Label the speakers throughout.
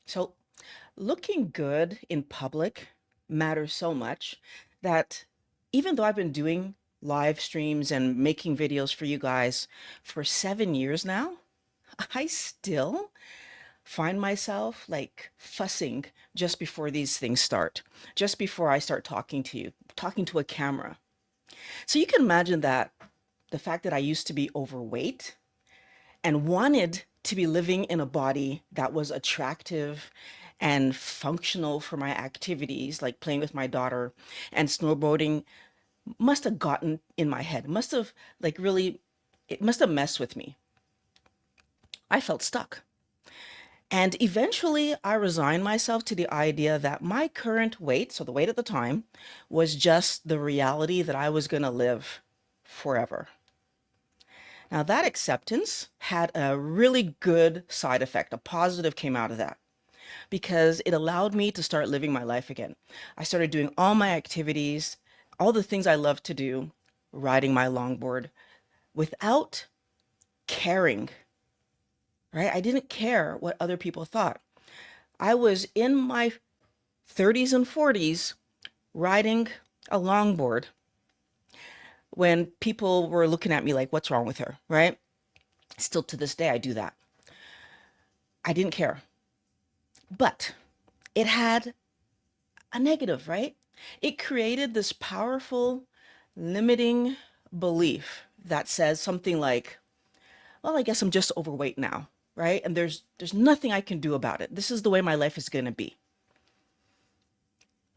Speaker 1: So, looking good in public matters so much that even though I've been doing live streams and making videos for you guys for 7 years now, I still find myself like fussing just before these things start, just before I start talking to you, talking to a camera. So you can imagine that the fact that I used to be overweight and wanted to be living in a body that was attractive and functional for my activities, like playing with my daughter and snowboarding, must have gotten in my head, must have like really, it must have messed with me. I felt stuck. And eventually, I resigned myself to the idea that my current weight, so the weight at the time, was just the reality that I was going to live forever. Now, that acceptance had a really good side effect. A positive came out of that because it allowed me to start living my life again. I started doing all my activities, all the things I love to do, riding my longboard without caring, right? I didn't care what other people thought. I was in my 30s and 40s riding a longboard when people were looking at me like, what's wrong with her, right? Still to this day, I do that. I didn't care. But it had a negative, right? It created this powerful limiting belief that says something like, well, I guess I'm just overweight now, right? And there's nothing I can do about it. This is the way my life is going to be.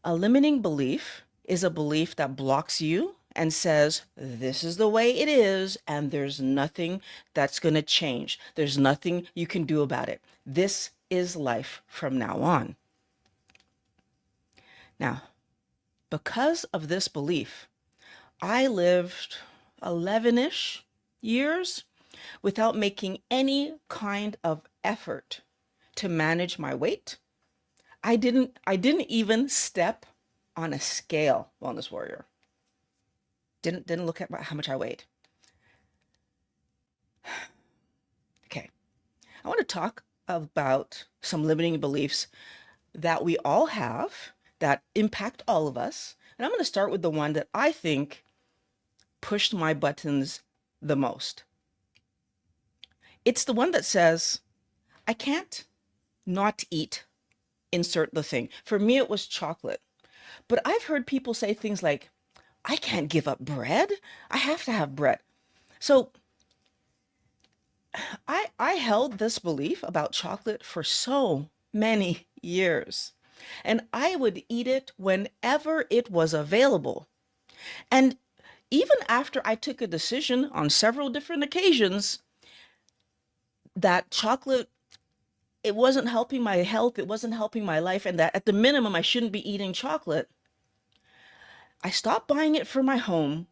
Speaker 1: A limiting belief is a belief that blocks you and says, this is the way it is, and there's nothing that's going to change. There's nothing you can do about it. This is life from now on. Now, because of this belief, I lived 11-ish years without making any kind of effort to manage my weight. I didn't even step on a scale, Wellness Warrior. Didn't look at how much I weighed. Okay. I want to talk about some limiting beliefs that we all have that impact all of us. And I'm going to start with the one that I think pushed my buttons the most. It's the one that says, I can't not eat, insert the thing. For me, it was chocolate. But I've heard people say things like, I can't give up bread. I have to have bread. So I held this belief about chocolate for so many years. And I would eat it whenever it was available. And even after I took a decision on several different occasions that chocolate, it wasn't helping my health, it wasn't helping my life, and that at the minimum I shouldn't be eating chocolate, I stopped buying it for my home,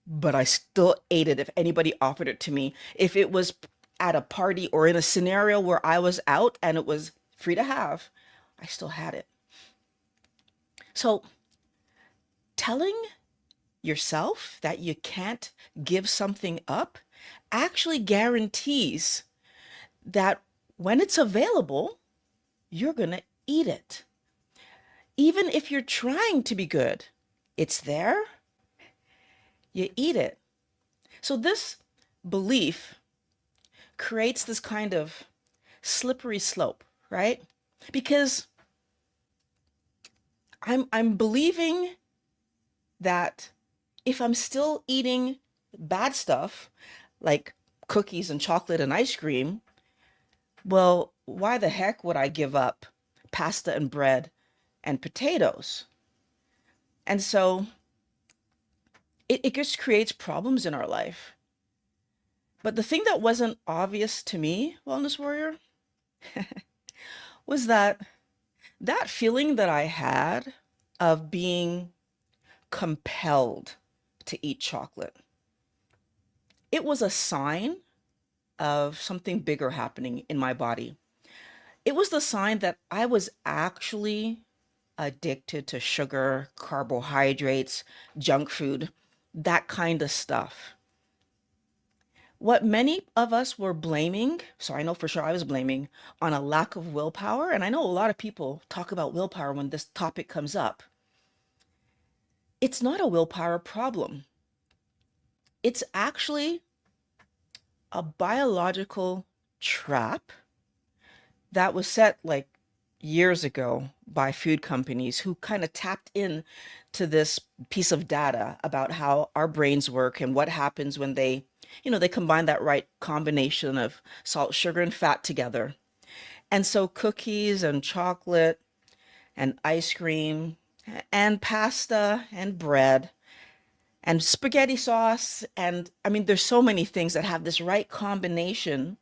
Speaker 1: but I still ate it if anybody offered it to me. If it was at a party or in a scenario where I was out and it was free to have, I still had it. So telling yourself that you can't give something up actually guarantees that when it's available, you're going to eat it. Even if you're trying to be good, it's there, you eat it. So this belief creates this kind of slippery slope, right? Because I'm believing that if I'm still eating bad stuff like cookies and chocolate and ice cream, well, why the heck would I give up pasta and bread and potatoes? And so it just creates problems in our life. But the thing that wasn't obvious to me, Wellness Warrior, was that feeling that I had of being compelled to eat chocolate, it was a sign of something bigger happening in my body. It was the sign that I was actually addicted to sugar, carbohydrates, junk food, that kind of stuff. What many of us were blaming, so I know for sure I was blaming, on a lack of willpower, and I know a lot of people talk about willpower when this topic comes up. It's not a willpower problem. It's actually a biological trap that was set like years ago by food companies who kind of tapped in to this piece of data about how our brains work and what happens when they combine that right combination of salt, sugar, and fat together. And so cookies and chocolate and ice cream and pasta and bread and spaghetti sauce, and I mean there's so many things that have this right combination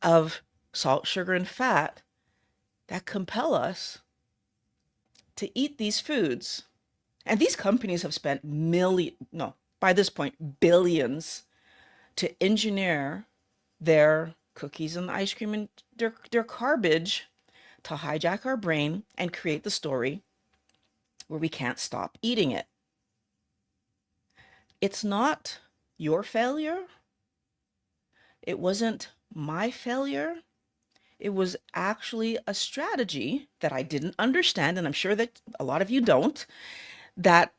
Speaker 1: of salt, sugar, and fat that compel us to eat these foods. And these companies have spent no, by this point, billions to engineer their cookies and ice cream and their garbage to hijack our brain and create the story where we can't stop eating it. It's not your failure. It wasn't my failure. It was actually a strategy that I didn't understand, and I'm sure that a lot of you don't, that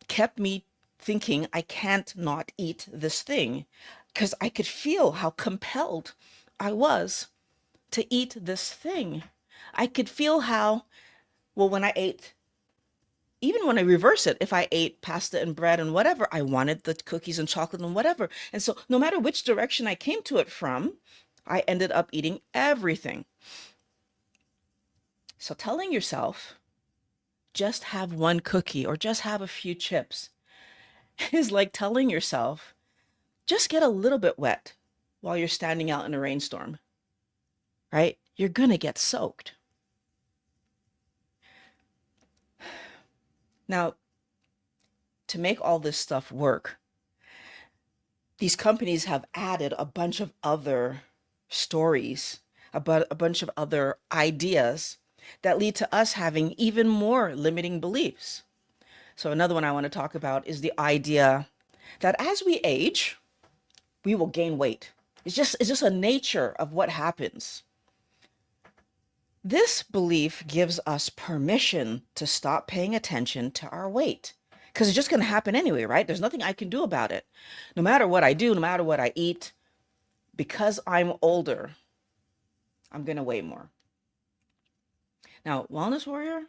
Speaker 1: kept me thinking I can't not eat this thing because I could feel how compelled I was to eat this thing. I could feel how, well, when I ate, even when I reverse it, if I ate pasta and bread and whatever, I wanted the cookies and chocolate and whatever. And so no matter which direction I came to it from, I ended up eating everything. So telling yourself, just have one cookie or just have a few chips is like telling yourself, just get a little bit wet while you're standing out in a rainstorm, right? You're going to get soaked. Now, to make all this stuff work, these companies have added a bunch of other stories, about a bunch of other ideas that lead to us having even more limiting beliefs. So another one I want to talk about is the idea that as we age, we will gain weight. It's just a nature of what happens. This belief gives us permission to stop paying attention to our weight because it's just going to happen anyway, right? There's nothing I can do about it. No matter what I do, no matter what I eat, because I'm older, I'm going to weigh more. Now, Wellness Warrior,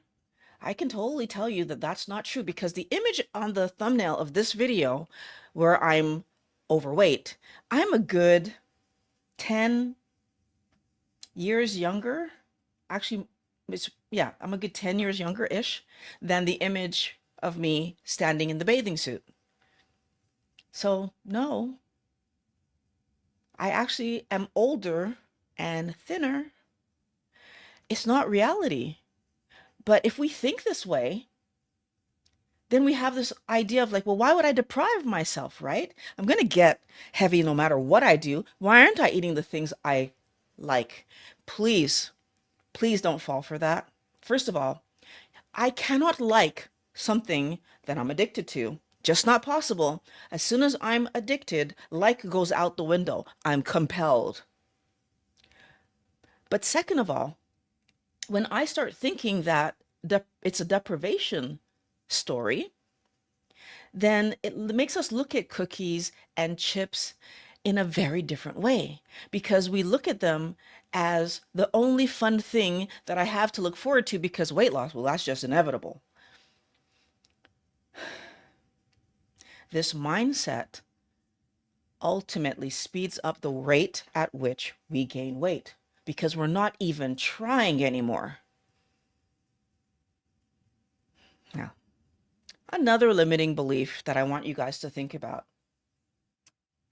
Speaker 1: I can totally tell you that that's not true because the image on the thumbnail of this video where I'm overweight, I'm a good 10 years younger. Actually, I'm a good 10 years younger-ish than the image of me standing in the bathing suit. So, no, I actually am older and thinner. It's not reality. But if we think this way, then we have this idea of like, well, why would I deprive myself, right? I'm going to get heavy no matter what I do. Why aren't I eating the things I like? Please, please don't fall for that. First of all, I cannot like something that I'm addicted to. Just not possible. As soon as I'm addicted, like goes out the window. I'm compelled. But second of all, when I start thinking that it's a deprivation story, then it makes us look at cookies and chips in a very different way because we look at them as the only fun thing that I have to look forward to because weight loss, well, that's just inevitable. This mindset ultimately speeds up the rate at which we gain weight because we're not even trying anymore. Now, another limiting belief that I want you guys to think about.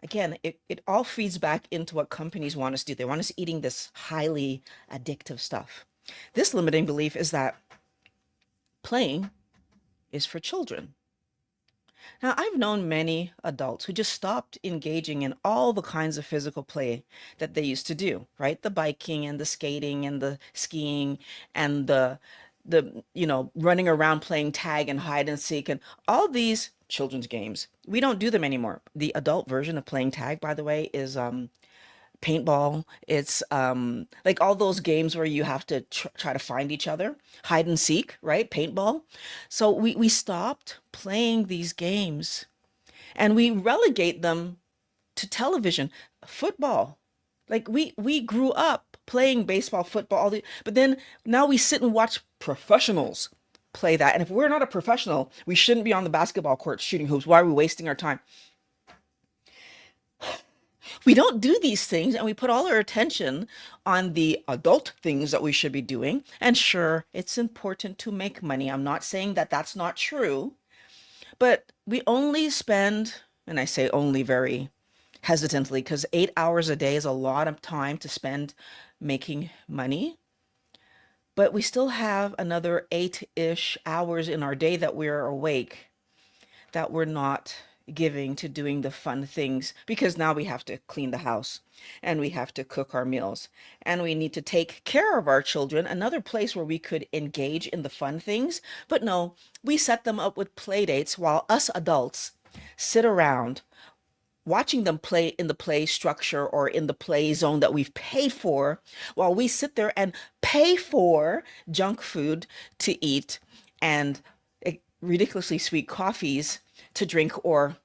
Speaker 1: Again, it all feeds back into what companies want us to do. They want us eating this highly addictive stuff. This limiting belief is that playing is for children. Now, I've known many adults who just stopped engaging in all the kinds of physical play that they used to do, right? The biking and the skating and the skiing and the running around playing tag and hide and seek and all these children's games. We don't do them anymore. The adult version of playing tag, by the way, is paintball. It's like all those games where you have to try to find each other, hide and seek, right? Paintball. So we stopped playing these games and we relegate them to television. Football. Like we grew up playing baseball, football, but then now we sit and watch professionals play that. And if we're not a professional, we shouldn't be on the basketball court shooting hoops. Why are we wasting our time? We don't do these things and we put all our attention on the adult things that we should be doing. And sure, it's important to make money. I'm not saying that that's not true, but we only spend, and I say only very hesitantly, because 8 hours a day is a lot of time to spend making money. But we still have another 8-ish hours in our day that we're awake that we're not giving to doing the fun things, because now we have to clean the house and we have to cook our meals and we need to take care of our children, another place where we could engage in the fun things. But no, we set them up with play dates while us adults sit around watching them play in the play structure or in the play zone that we've paid for, while we sit there and pay for junk food to eat and ridiculously sweet coffees to drink, or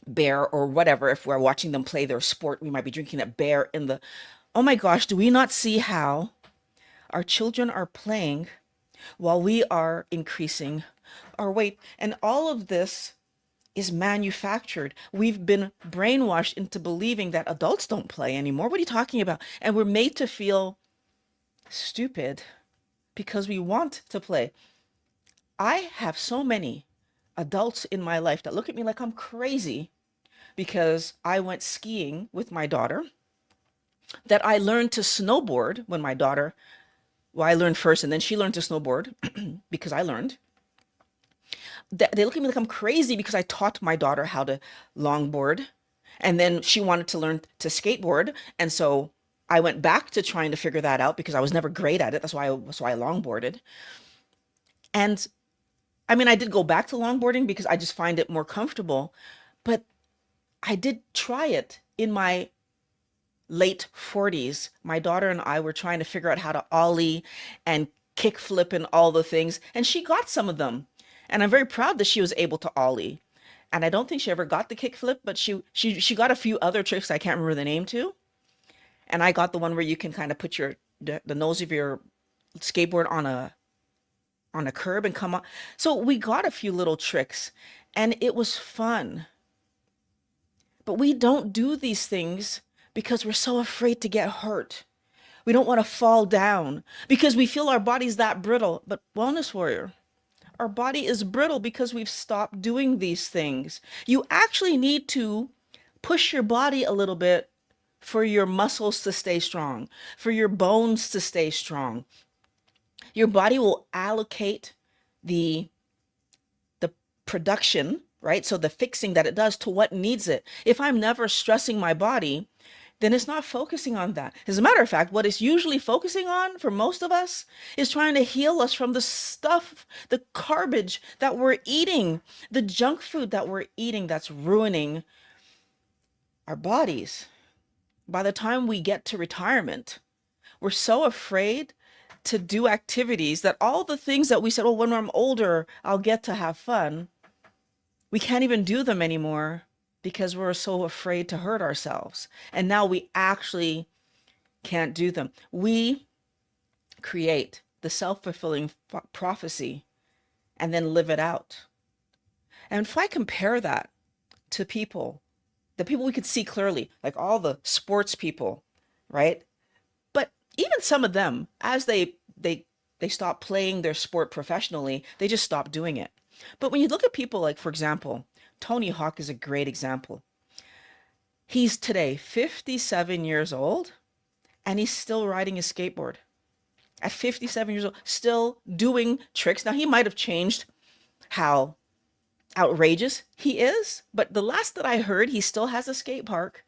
Speaker 1: bear or whatever. If we're watching them play their sport, we might be drinking a bear in the, oh my gosh, do we not see how our children are playing while we are increasing our weight? And all of this is manufactured. We've been brainwashed into believing that adults don't play anymore. What are you talking about? And we're made to feel stupid because we want to play. I have so many adults in my life that look at me like I'm crazy because I went skiing with my daughter, that I learned to snowboard when my daughter, well, I learned first and then she learned to snowboard because I learned. They look at me like I'm crazy because I taught my daughter how to longboard and then she wanted to learn to skateboard. And so I went back to trying to figure that out because I was never great at it. That's why I longboarded. And I mean, I did go back to longboarding because I just find it more comfortable, but I did try it in my late 40s. My daughter and I were trying to figure out how to ollie and kick flip and all the things, and she got some of them. And I'm very proud that she was able to ollie. And I don't think she ever got the kick flip, but she got a few other tricks I can't remember the name to. And I got the one where you can kind of put the nose of your skateboard on a curb and come up. So we got a few little tricks and it was fun. But we don't do these things because we're so afraid to get hurt. We don't want to fall down because we feel our body's that brittle. But wellness warrior, our body is brittle because we've stopped doing these things. You actually need to push your body a little bit for your muscles to stay strong, for your bones to stay strong. Your body will allocate the production, right? So the fixing that it does to what needs it. If I'm never stressing my body, then it's not focusing on that. As a matter of fact, what it's usually focusing on for most of us is trying to heal us from the stuff, the garbage that we're eating, the junk food that we're eating that's ruining our bodies. By the time we get to retirement, we're so afraid to do activities that all the things that we said, oh, when I'm older, I'll get to have fun. We can't even do them anymore because we're so afraid to hurt ourselves. And now we actually can't do them. We create the self-fulfilling prophecy and then live it out. And if I compare that to people, the people we could see clearly, like all the sports people, right? But even some of them, as they stop playing their sport professionally, they just stop doing it. But when you look at people like, for example, Tony Hawk is a great example. He's today 57 years old and he's still riding his skateboard. At 57 years old, still doing tricks. Now he might have changed how outrageous he is, but the last that I heard, he still has a skate park.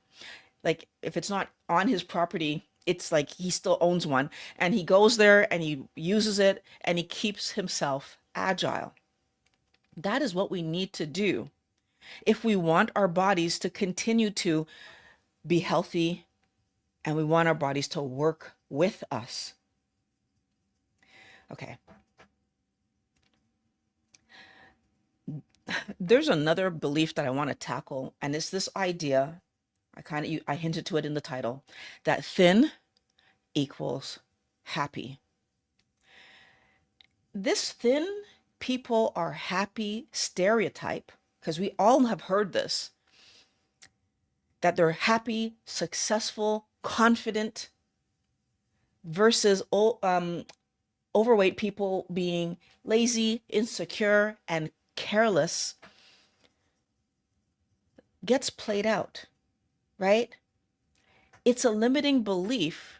Speaker 1: Like if it's not on his property, it's like he still owns one and he goes there and he uses it and he keeps himself agile. That is what we need to do. if we want our bodies to continue to be healthy and we want our bodies to work with us. Okay. There's another belief that I want to tackle, and it's this idea, I hinted to it in the title, that thin equals happy. This thin people are happy stereotype, because we all have heard this, that they're happy, successful, confident, versus overweight people being lazy, insecure, and careless, gets played out, right? It's a limiting belief,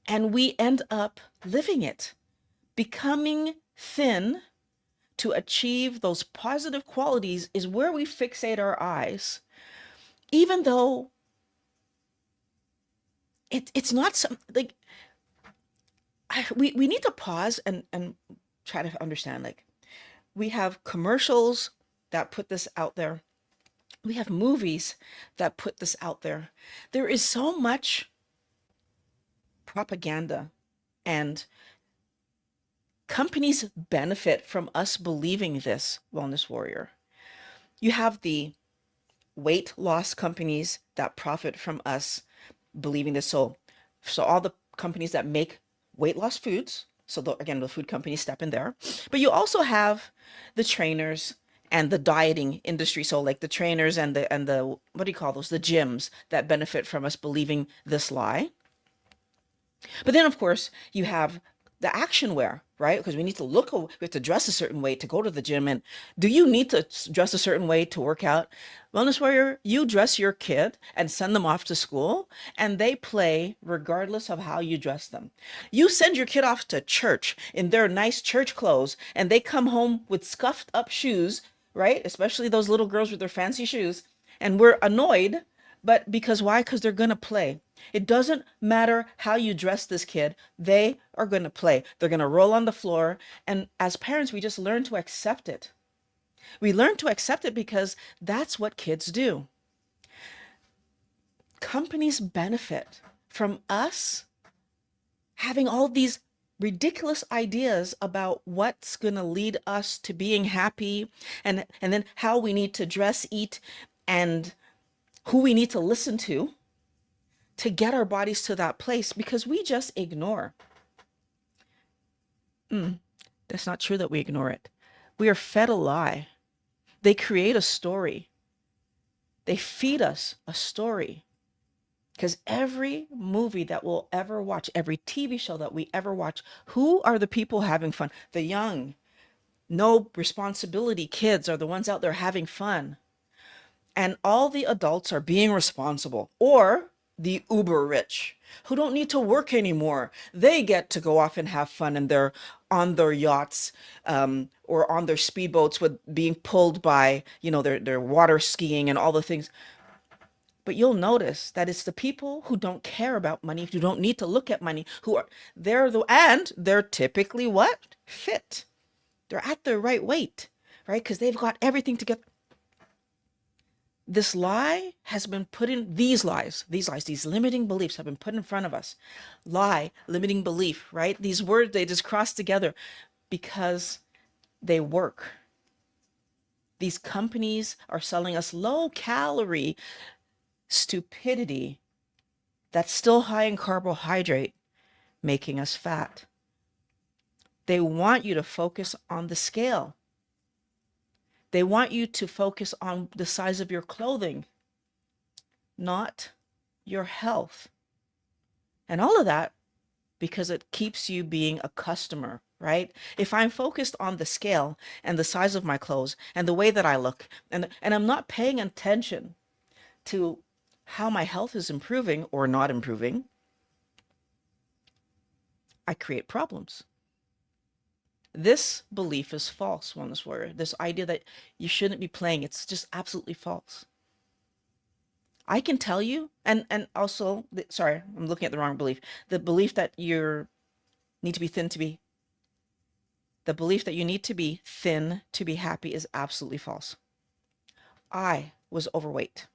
Speaker 1: and we end up living it. Becoming thin to achieve those positive qualities is where we fixate our eyes, even though it's not some like we need to pause and try to understand. Like, we have commercials that put this out there. We have movies that put this out there. There is so much propaganda, and companies benefit from us believing this, Wellness Warrior. You have the weight loss companies that profit from us believing this. So all the companies that make weight loss foods, so again, the food companies step in there. But you also have the trainers and the dieting industry. So like the trainers and the what do you call those? The gyms that benefit from us believing this lie. But then, of course, you have the action wear, right? Because we need to we have to dress a certain way to go to the gym. And do you need to dress a certain way to work out? Wellness Warrior, you dress your kid and send them off to school, and they play regardless of how you dress them. You send your kid off to church in their nice church clothes, and they come home with scuffed up shoes, right? Especially those little girls with their fancy shoes. And we're annoyed, but because why? Because they're going to play. It doesn't matter how you dress this kid, they are going to play. They're going to roll on the floor. And as parents, we just learn to accept it. We learn to accept it because that's what kids do. Companies benefit from us having all these ridiculous ideas about what's going to lead us to being happy, and then how we need to dress, eat, and who we need to listen to get our bodies to that place, because we just ignore. That's not true that we ignore it. We are fed a lie. They create a story. They feed us a story. Because every movie that we'll ever watch, every TV show that we ever watch, who are the people having fun? The young, no responsibility kids are the ones out there having fun. And all the adults are being responsible, or the uber rich who don't need to work anymore. They get to go off and have fun, and they're on their yachts, or on their speedboats with being pulled by, their water skiing and all the things. But you'll notice that it's the people who don't care about money, who don't need to look at money, they're typically what? Fit. They're at their right weight, right? Because they've got everything together. This lie has been put in, these limiting beliefs have been put in front of us. Lie, limiting belief, right? These words, they just cross together because they work. These companies are selling us low calorie stupidity that's still high in carbohydrate, making us fat. They want you to focus on the scale. They want you to focus on the size of your clothing, not your health. And all of that because it keeps you being a customer, right? If I'm focused on the scale and the size of my clothes and the way that I look, and I'm not paying attention to how my health is improving or not improving, I create problems. This belief is false, Wellness Warrior. This idea that you shouldn't be playing, it's just absolutely false. I can tell you, and also, sorry, I'm looking at the wrong belief. The belief that you need to be thin to be, the belief that you need to be thin to be happy is absolutely false. I was overweight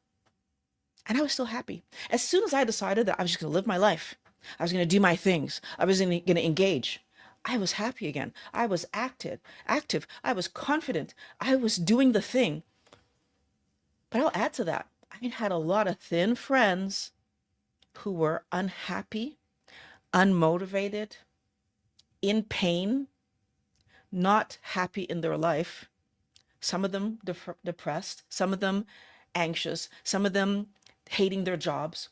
Speaker 1: and I was still happy. As soon as I decided that I was just going to live my life, I was going to do my things, I was going to engage, I was happy again. I was active. I was confident. I was doing the thing. But I'll add to that. I had a lot of thin friends who were unhappy, unmotivated, in pain, not happy in their life. Some of them depressed, some of them anxious, some of them hating their jobs,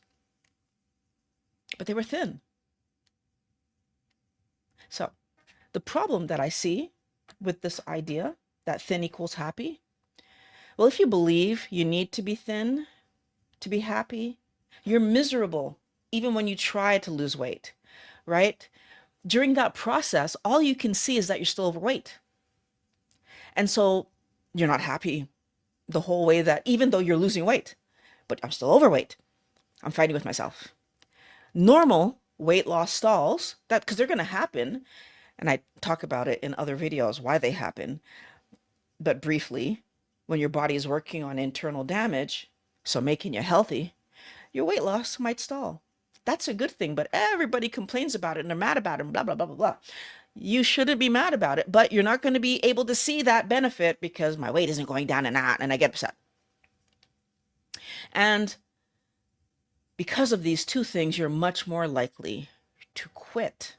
Speaker 1: but they were thin. So the problem that I see with this idea that thin equals happy, well, if you believe you need to be thin to be happy, you're miserable even when you try to lose weight, right? During that process, all you can see is that you're still overweight. And so you're not happy the whole way, that even though you're losing weight, but I'm still overweight. I'm fighting with myself. Normal weight loss stalls, that because they're going to happen, and I talk about it in other videos why they happen, but briefly, when your body is working on internal damage, so making you healthy, your weight loss might stall. That's a good thing, but everybody complains about it and they're mad about it and blah, blah, blah, blah, blah. You shouldn't be mad about it, but you're not going to be able to see that benefit because my weight isn't going down and I get upset. And because of these two things, you're much more likely to quit,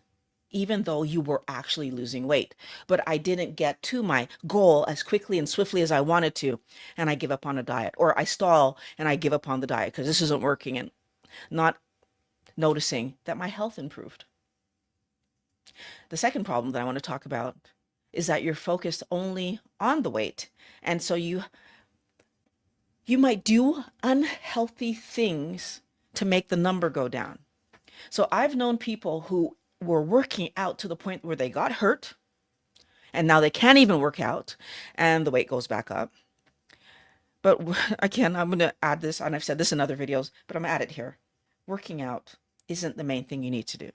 Speaker 1: even though you were actually losing weight. But I didn't get to my goal as quickly and swiftly as I wanted to, and I give up on a diet, or I stall and I give up on the diet because this isn't working, and not noticing that my health improved. The second problem that I want to talk about is that you're focused only on the weight. And so you might do unhealthy things to make the number go down. So I've known people who were working out to the point where they got hurt and now they can't even work out and the weight goes back up. But again, I'm going to add this, and I've said this in other videos, but I'm going to add it here. Working out isn't the main thing you need to do.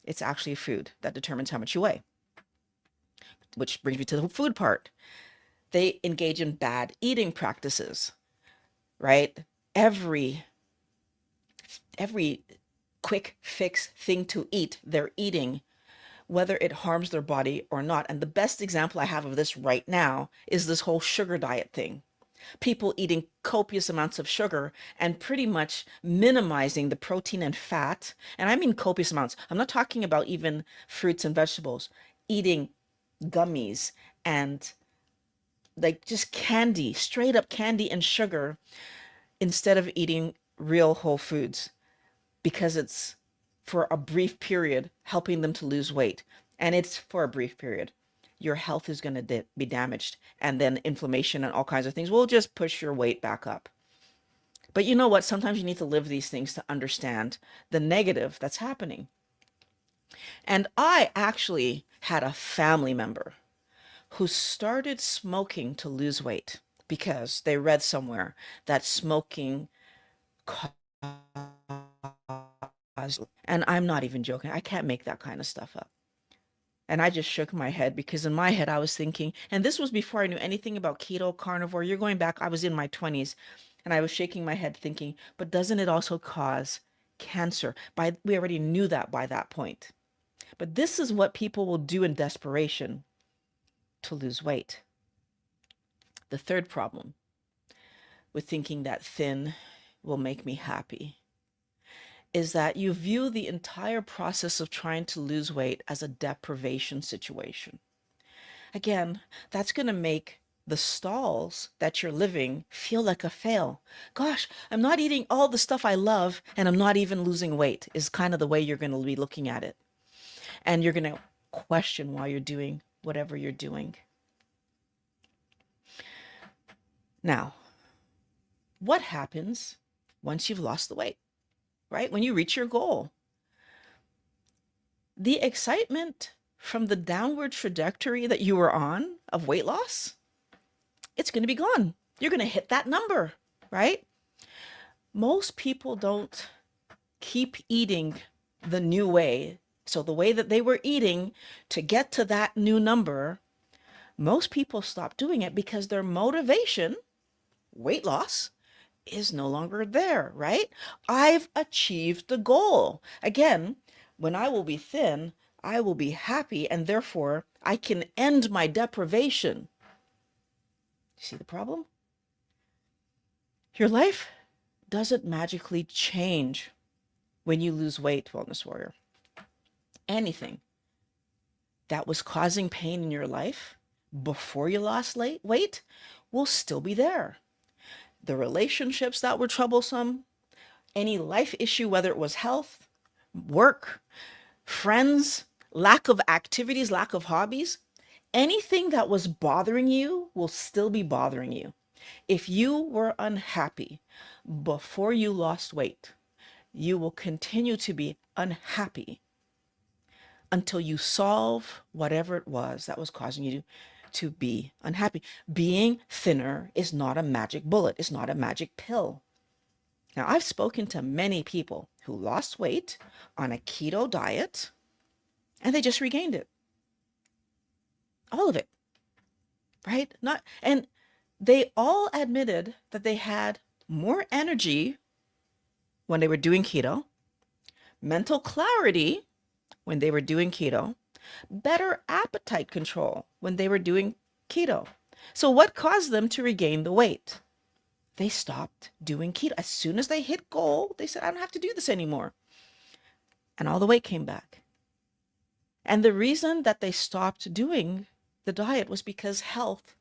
Speaker 1: It's actually food that determines how much you weigh. Which brings me to the food part. They engage in bad eating practices, right? Every quick fix thing to eat, they're eating, whether it harms their body or not. And the best example I have of this right now is this whole sugar diet thing. People eating copious amounts of sugar and pretty much minimizing the protein and fat. And I mean copious amounts. I'm not talking about even fruits and vegetables. Eating gummies and like just candy, straight up candy and sugar, instead of eating real whole foods, because it's for a brief period helping them to lose weight. And it's for a brief period. Your health is going to be damaged, and then inflammation and all kinds of things will just push your weight back up. But you know what? Sometimes you need to live these things to understand the negative that's happening. And I actually had a family member who started smoking to lose weight because they read somewhere that smoking caused, and I'm not even joking, I can't make that kind of stuff up. And I just shook my head because in my head I was thinking, and this was before I knew anything about keto, carnivore. You're going back, I was in my 20s, and I was shaking my head thinking, but doesn't it also cause cancer? We already knew that by that point. But this is what people will do in desperation to lose weight. The third problem with thinking that thin will make me happy is that you view the entire process of trying to lose weight as a deprivation situation. Again, that's going to make the stalls that you're living feel like a fail. Gosh, I'm not eating all the stuff I love and I'm not even losing weight, is kind of the way you're going to be looking at it. And you're going to question why you're doing whatever you're doing. Now, what happens once you've lost the weight? Right? When you reach your goal, the excitement from the downward trajectory that you were on of weight loss, it's going to be gone. You're going to hit that number, right? Most people don't keep eating the new way. So the way that they were eating to get to that new number, most people stop doing it because their motivation weight loss is no longer there, right? I've achieved the goal. Again, when I will be thin, I will be happy, and therefore I can end my deprivation. See the problem? Your life doesn't magically change when you lose weight, Wellness Warrior. Anything that was causing pain in your life before you lost weight will still be there. The relationships that were troublesome, any life issue, whether it was health, work, friends, lack of activities, lack of hobbies, anything that was bothering you will still be bothering you. If you were unhappy before you lost weight, you will continue to be unhappy until you solve whatever it was that was causing you to be unhappy. Being thinner is not a magic bullet. It's not a magic pill. Now, I've spoken to many people who lost weight on a keto diet and they just regained it. All of it, right? And they all admitted that they had more energy when they were doing keto, mental clarity when they were doing keto, better appetite control when they were doing keto. So what caused them to regain the weight? They stopped doing keto. As soon as they hit goal, they said, I don't have to do this anymore. And all the weight came back. And the reason that they stopped doing the diet was because health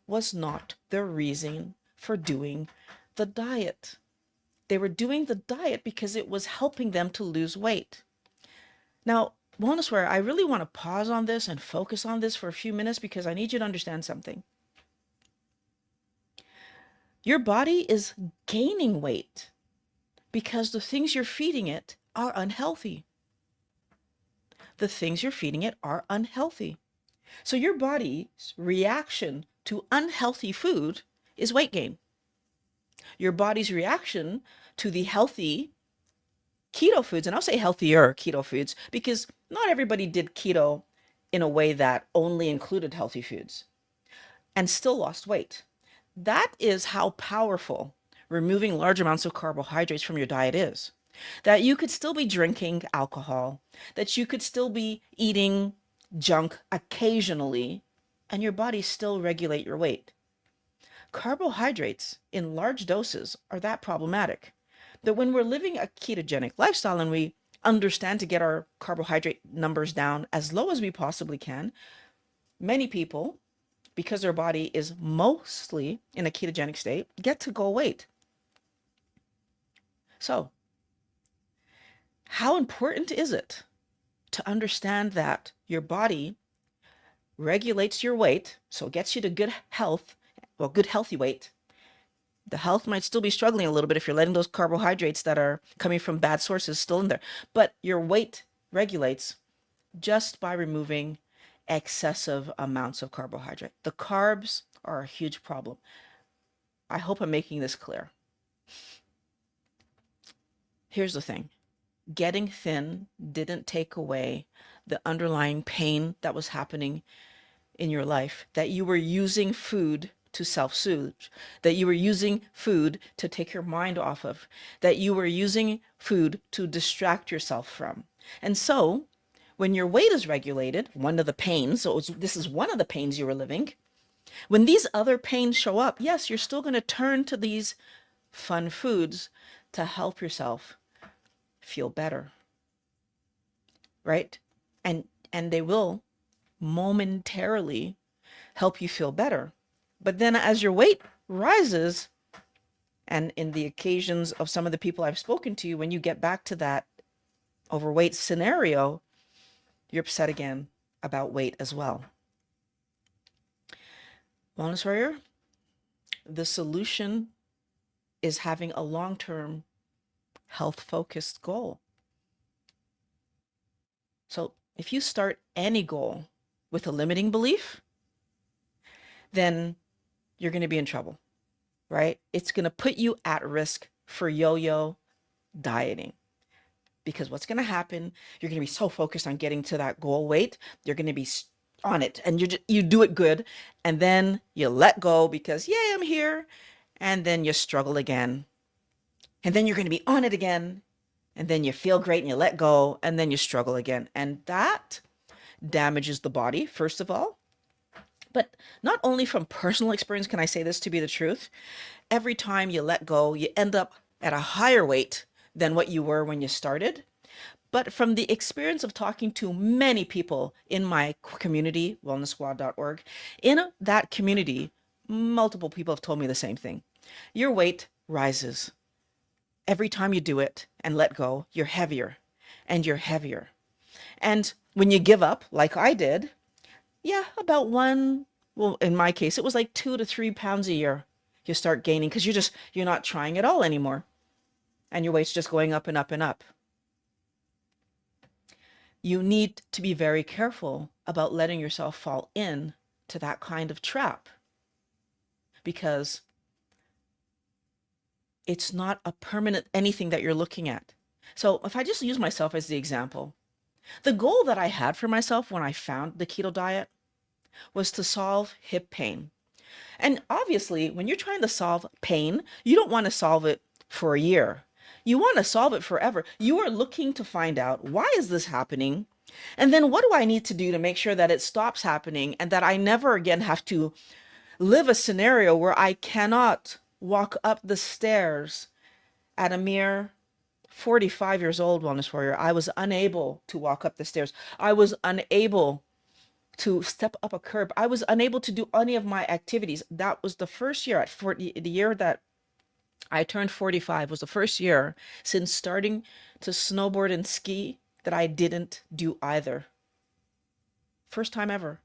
Speaker 1: was not the reason for doing the diet. They were doing the diet because it was helping them to lose weight. Now, Wellness Warrior, I really want to pause on this and focus on this for a few minutes because I need you to understand something. Your body is gaining weight because the things you're feeding it are unhealthy. The things you're feeding it are unhealthy. So your body's reaction to unhealthy food is weight gain. Your body's reaction to the healthy keto foods, and I'll say healthier keto foods because not everybody did keto in a way that only included healthy foods and still lost weight. That is how powerful removing large amounts of carbohydrates from your diet is. That you could still be drinking alcohol, that you could still be eating junk occasionally, and your body still regulate your weight. Carbohydrates in large doses are that problematic. That when we're living a ketogenic lifestyle and we understand to get our carbohydrate numbers down as low as we possibly can, many people, because their body is mostly in a ketogenic state, get to goal weight. So, how important is it to understand that your body regulates your weight, so it gets you to good health, well, good healthy weight. The health might still be struggling a little bit if you're letting those carbohydrates that are coming from bad sources still in there, but your weight regulates just by removing excessive amounts of carbohydrate. The carbs are a huge problem. I hope I'm making this clear. Here's the thing. Getting thin didn't take away the underlying pain that was happening in your life, that you were using food to self-soothe, that you were using food to take your mind off of, that you were using food to distract yourself from. And so when your weight is regulated, one of the pains, so this is one of the pains you were living, when these other pains show up, yes, you're still going to turn to these fun foods to help yourself feel better, right? And they will momentarily help you feel better. But then as your weight rises, and in the occasions of some of the people I've spoken to, when you get back to that overweight scenario, you're upset again about weight as well. Wellness Warrior, the solution is having a long-term health-focused goal. So if you start any goal with a limiting belief, then you're going to be in trouble, right? It's going to put you at risk for yo-yo dieting. Because what's going to happen, you're going to be so focused on getting to that goal weight, you're going to be on it and you do it good, and then you let go because, yay, I'm here. and then you struggle again, and then you're going to be on it again, and then you feel great and you let go, and then you struggle again. And that damages the body, first of all. But not only from personal experience can I say this to be the truth. Every time you let go, you end up at a higher weight than what you were when you started. But from the experience of talking to many people in my community, wellnesssquad.org, in that community, multiple people have told me the same thing. Your weight rises. Every time you do it and let go, you're heavier and you're heavier. And when you give up, like I did, yeah, about one, well, in my case, it was like 2 to 3 pounds a year you start gaining because you're not trying at all anymore. And your weight's just going up and up and up. You need to be very careful about letting yourself fall in to that kind of trap because it's not a permanent anything that you're looking at. So if I just use myself as the example, the goal that I had for myself when I found the keto diet was to solve hip pain. And obviously, when you're trying to solve pain, you don't want to solve it for a year. You want to solve it forever. You are looking to find out, why is this happening? And then what do I need to do to make sure that it stops happening and that I never again have to live a scenario where I cannot walk up the stairs at a mere 45 years old, wellness warrior. I was unable to walk up the stairs. I was unable to step up a curb. I was unable to do any of my activities. That was the first year at 40, the year that I turned 45 was the first year since starting to snowboard and ski that I didn't do either. First time ever.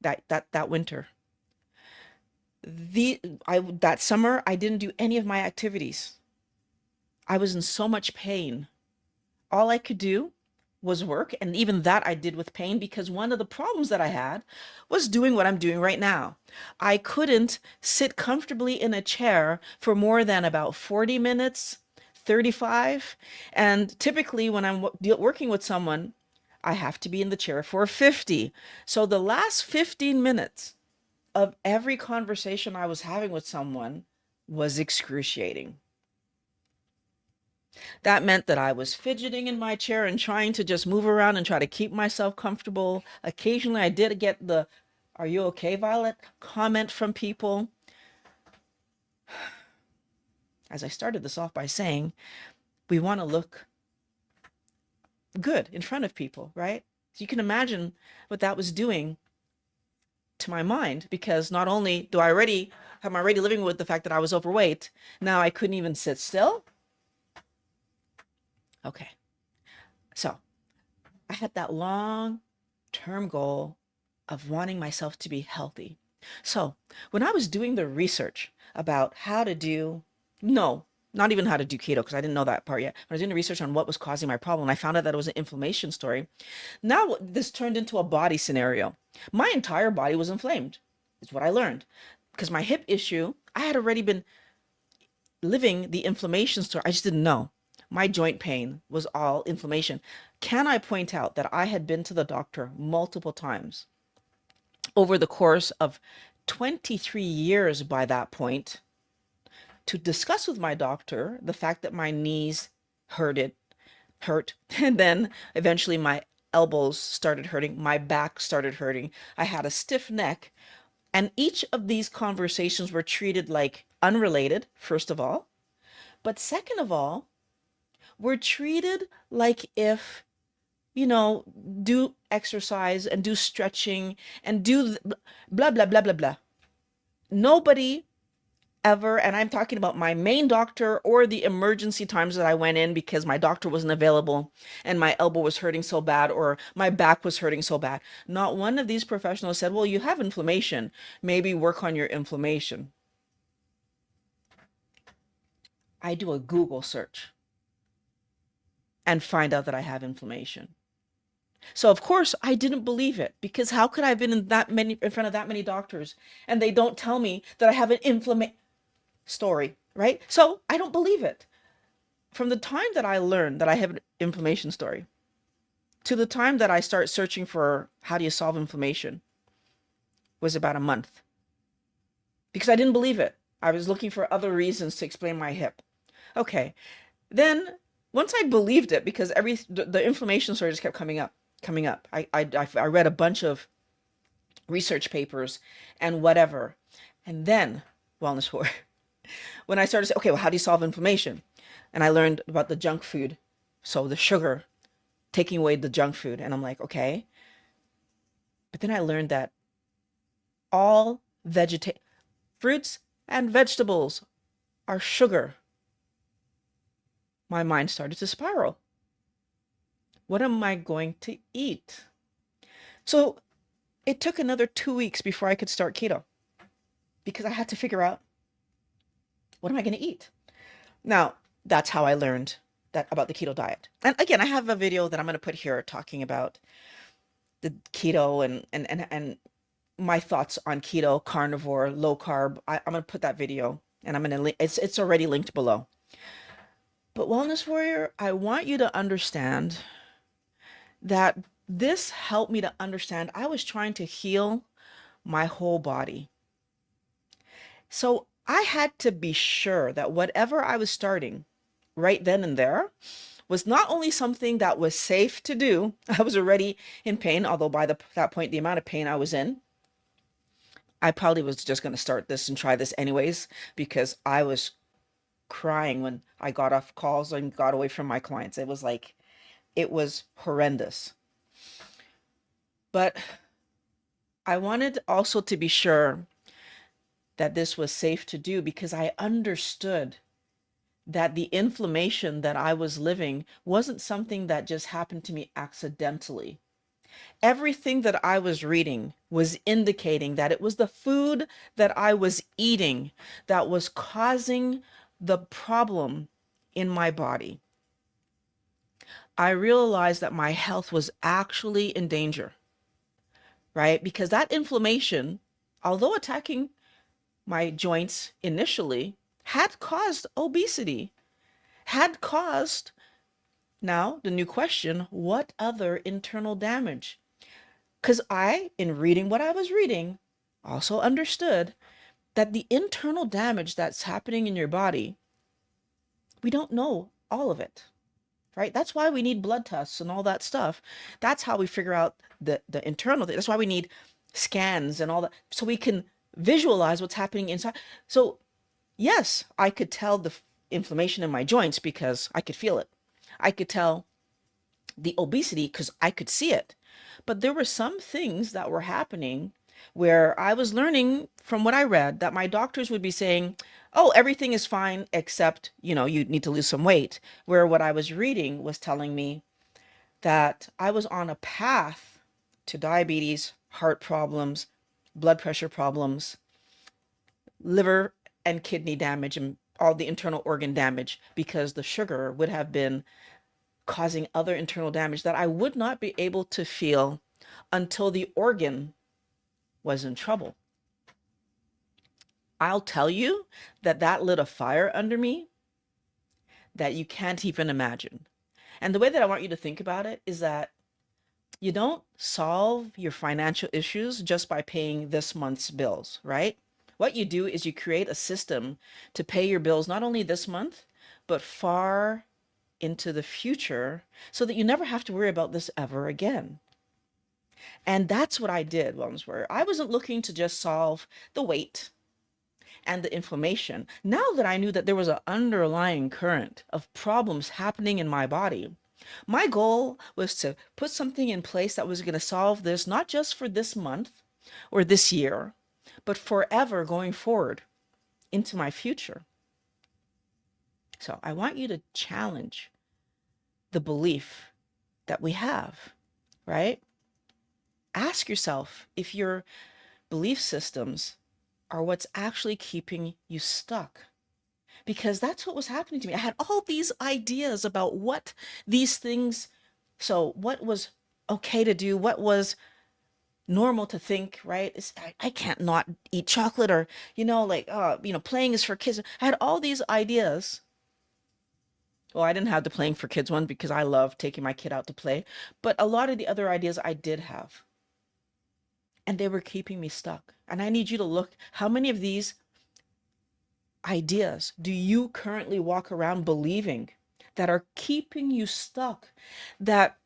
Speaker 1: That winter. That summer I didn't do any of my activities. I was in so much pain. All I could do was work, and even that I did with pain because one of the problems that I had was doing what I'm doing right now. I couldn't sit comfortably in a chair for more than about 40 minutes, 35, and typically when I'm working with someone, I have to be in the chair for 50. So the last 15 minutes of every conversation I was having with someone was excruciating. That meant that I was fidgeting in my chair and trying to just move around and try to keep myself comfortable. Occasionally, I did get the, "Are you okay, Violet?" comment from people. As I started this off by saying, we want to look good in front of people, right? So you can imagine what that was doing to my mind because not only am I already living with the fact that I was overweight, now I couldn't even sit still. Okay. So I had that long-term goal of wanting myself to be healthy. So when I was doing the research about how to do, no, not even how to do keto, because I didn't know that part yet. When I was doing the research on what was causing my problem, I found out that it was an inflammation story. Now this turned into a body scenario. My entire body was inflamed, is what I learned. Because my hip issue, I had already been living the inflammation story. I just didn't know. My joint pain was all inflammation. Can I point out that I had been to the doctor multiple times over the course of 23 years by that point to discuss with my doctor the fact that my knees hurt, and then eventually my elbows started hurting, my back started hurting. I had a stiff neck, and each of these conversations were treated like unrelated, first of all, but second of all, we're treated like if, do exercise and do stretching and do blah, blah, blah, blah, blah. Nobody ever, and I'm talking about my main doctor or the emergency times that I went in because my doctor wasn't available and my elbow was hurting so bad or my back was hurting so bad. Not one of these professionals said, "Well, you have inflammation. Maybe work on your inflammation." I do a Google search and find out that I have inflammation. So of course I didn't believe it because how could I have been in front of that many doctors and they don't tell me that I have an inflammation story, right? So I don't believe it. From the time that I learned that I have an inflammation story to the time that I start searching for how do you solve inflammation was about a month because I didn't believe it. I was looking for other reasons to explain my hip. Okay. Then once I believed it, because the inflammation story just kept coming up, coming up. I read a bunch of research papers and whatever. And then wellness for when I started to say, okay, well, how do you solve inflammation? And I learned about the junk food. So the sugar, taking away the junk food. And I'm like, okay. But then I learned that all fruits and vegetables are sugar. My mind started to spiral. What am I going to eat? So it took another 2 weeks before I could start keto because I had to figure out, what am I going to eat? Now, that's how I learned that about the keto diet. And again, I have a video that I'm going to put here talking about the keto and my thoughts on keto, carnivore, low carb. I'm going to put that video and I'm going to link, it's already linked below. But Wellness Warrior, I want you to understand that this helped me to understand I was trying to heal my whole body. So I had to be sure that whatever I was starting right then and there was not only something that was safe to do. I was already in pain, although by that point, the amount of pain I was in, I probably was just going to start this and try this anyways, because I was crying when I got off calls and got away from my clients. It was like, it was horrendous. But I wanted also to be sure that this was safe to do because I understood that the inflammation that I was living wasn't something that just happened to me accidentally. Everything that I was reading was indicating that it was the food that I was eating that was causing the problem in my body. I realized that my health was actually in danger, right? Because that inflammation, although attacking my joints initially, had caused obesity, had caused, now the new question, what other internal damage? Because I, in reading what I was reading, also understood that the internal damage that's happening in your body, we don't know all of it, right? That's why we need blood tests and all that stuff. That's how we figure out the internal thing. That's why we need scans and all that, so we can visualize what's happening inside. So yes, I could tell the inflammation in my joints because I could feel it. I could tell the obesity because I could see it. But there were some things that were happening where I was learning from what I read that my doctors would be saying, oh, everything is fine except, you need to lose some weight. Where what I was reading was telling me that I was on a path to diabetes, heart problems, blood pressure problems, liver and kidney damage, and all the internal organ damage, because the sugar would have been causing other internal damage that I would not be able to feel until the organ was in trouble. I'll tell you that that lit a fire under me that you can't even imagine. And the way that I want you to think about it is that you don't solve your financial issues just by paying this month's bills, right? What you do is you create a system to pay your bills not only this month, but far into the future so that you never have to worry about this ever again. And that's what I did, Wellness Warrior. I wasn't looking to just solve the weight and the inflammation. Now that I knew that there was an underlying current of problems happening in my body, my goal was to put something in place that was going to solve this, not just for this month or this year, but forever going forward into my future. So I want you to challenge the belief that we have, right? Ask yourself if your belief systems are what's actually keeping you stuck. Because that's what was happening to me. I had all these ideas about what these things, so what was okay to do, what was normal to think, right? I can't not eat chocolate, or, playing is for kids. I had all these ideas. Well, I didn't have the playing for kids one because I love taking my kid out to play, but a lot of the other ideas I did have, and they were keeping me stuck. And I need you to look how many of these ideas do you currently walk around believing that are keeping you stuck, that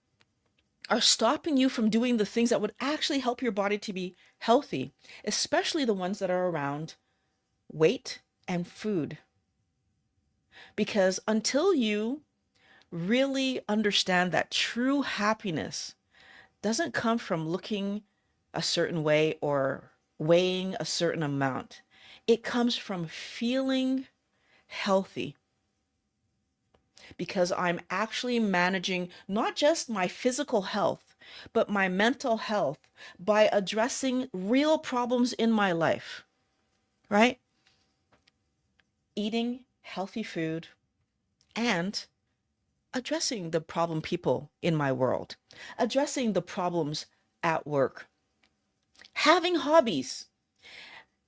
Speaker 1: are stopping you from doing the things that would actually help your body to be healthy, especially the ones that are around weight and food? Because until you really understand that true happiness doesn't come from looking a certain way or weighing a certain amount, it comes from feeling healthy, because I'm actually managing not just my physical health, but my mental health by addressing real problems in my life, right? Eating healthy food and addressing the problem people in my world, addressing the problems at work, having hobbies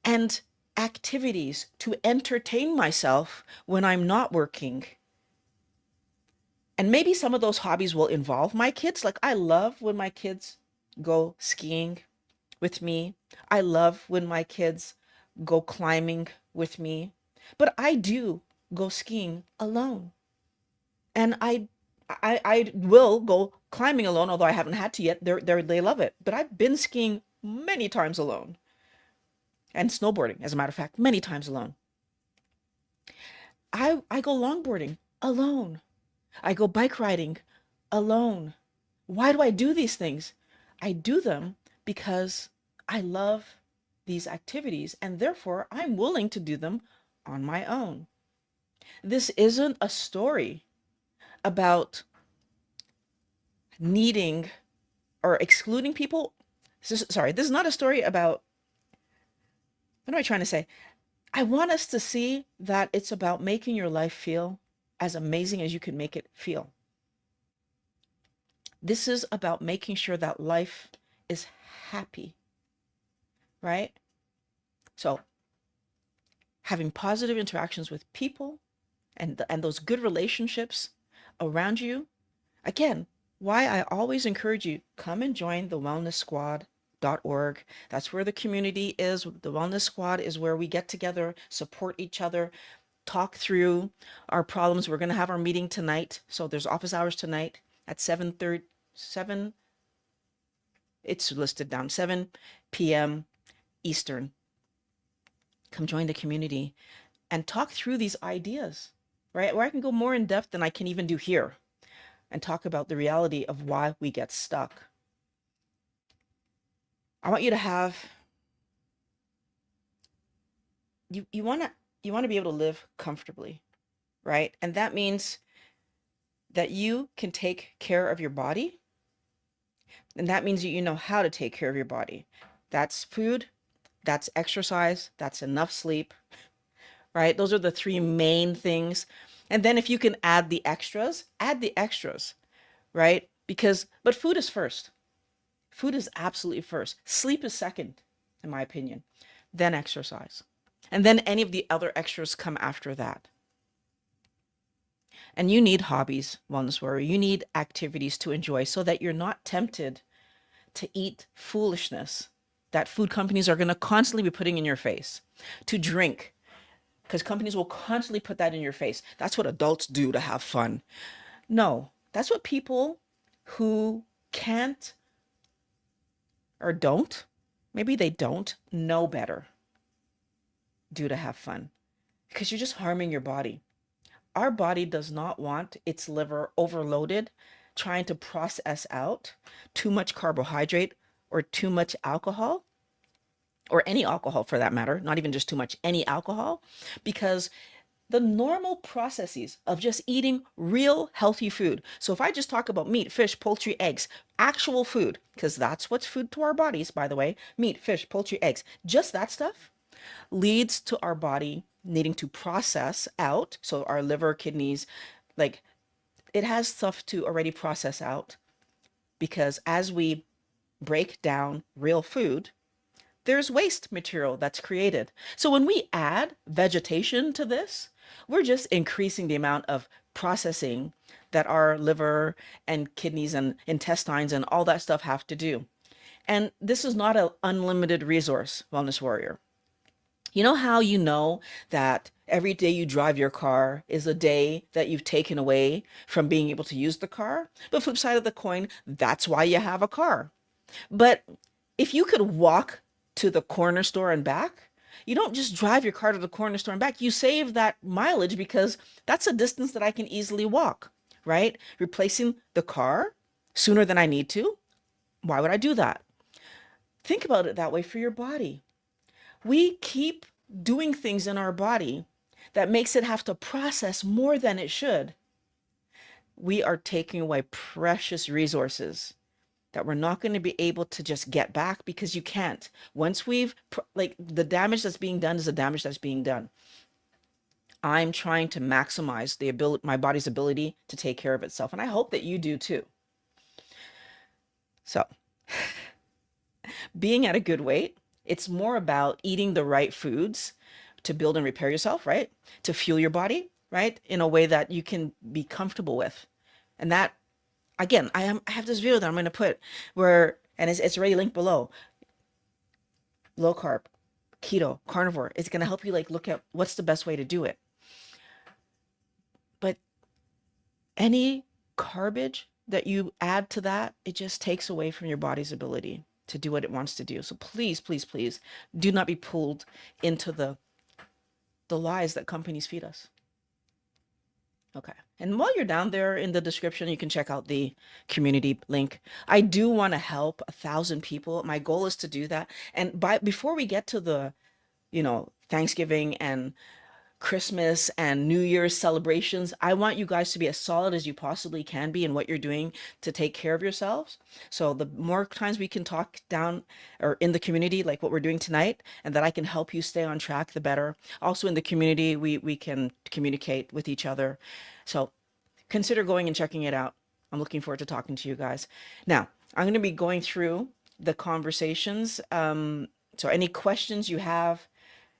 Speaker 1: and activities to entertain myself when I'm not working. And maybe some of those hobbies will involve my kids. Like I love when my kids go skiing with me. I love when my kids go climbing with me. But I do go skiing alone. And I will go climbing alone, although I haven't had to yet. They love it. But I've been skiing many times alone, and snowboarding, as a matter of fact, many times alone. I go longboarding alone. I go bike riding alone. Why do I do these things? I do them because I love these activities, and therefore I'm willing to do them on my own. This isn't a story about needing or excluding people. This is not a story about, what am I trying to say? I want us to see that it's about making your life feel as amazing as you can make it feel. This is about making sure that life is happy, right? So having positive interactions with people and those good relationships around you. Again, why I always encourage you, come and join the wellnesssquad.org. That's where the community is. The Wellness Squad is where we get together, support each other, talk through our problems. We're going to have our meeting tonight. So there's office hours tonight at 7:30, 7, it's listed down, 7 p.m. Eastern. Come join the community and talk through these ideas, right? Where I can go more in depth than I can even do here and talk about the reality of why we get stuck. I want you to have, you want to be able to live comfortably, right? And that means that you can take care of your body, and that means you know how to take care of your body. That's food, that's exercise, that's enough sleep, right? Those are the three main things. And then if you can add the extras, right? But food is first. Food is absolutely first. Sleep is second, in my opinion, then exercise. And then any of the other extras come after that. And you need hobbies, Wellness Warrior. You need activities to enjoy so that you're not tempted to eat foolishness that food companies are going to constantly be putting in your face, to drink, because companies will constantly put that in your face. That's what adults do to have fun. No, that's what people who can't or don't, maybe they don't know better, do to have fun, because you're just harming your body. Our body does not want its liver overloaded trying to process out too much carbohydrate or too much alcohol, or any alcohol for that matter, not even just too much, any alcohol, because the normal processes of just eating real healthy food. So if I just talk about meat, fish, poultry, eggs, actual food, because that's what's food to our bodies, by the way, meat, fish, poultry, eggs, just that stuff leads to our body needing to process out. So our liver, kidneys, like it has stuff to already process out, because as we break down real food, there's waste material that's created. So when we add vegetation to this, we're just increasing the amount of processing that our liver and kidneys and intestines and all that stuff have to do. And this is not an unlimited resource, Wellness Warrior. You know how you know that every day you drive your car is a day that you've taken away from being able to use the car? The flip side of the coin, that's why you have a car. But if you could walk to the corner store and back, you don't just drive your car to the corner store and back. You save that mileage because that's a distance that I can easily walk, right? Replacing the car sooner than I need to. Why would I do that? Think about it that way for your body. We keep doing things in our body that makes it have to process more than it should. We are taking away precious resources that we're not going to be able to just get back because you can't. Once like the damage that's being done is the damage that's being done. I'm trying to maximize my body's ability to take care of itself. And I hope that you do too. So being at a good weight, it's more about eating the right foods to build and repair yourself, right? To fuel your body, right? In a way that you can be comfortable with. And that, again, I have this video that I'm going to put where, and it's already linked below. Low carb, keto, carnivore. It's going to help you like look at what's the best way to do it. But any garbage that you add to that, it just takes away from your body's ability to do what it wants to do. So please, please, please do not be pulled into the lies that companies feed us. Okay. And while you're down there in the description, you can check out the community link. I do want to help 1,000 people. My goal is to do that. And before we get to the, Thanksgiving and Christmas and New Year's celebrations, I want you guys to be as solid as you possibly can be in what you're doing to take care of yourselves. So the more times we can talk down or in the community, like what we're doing tonight, and that I can help you stay on track, the better. Also in the community, we can communicate with each other. So consider going and checking it out. I'm looking forward to talking to you guys. Now, I'm going to be going through the conversations. So any questions you have,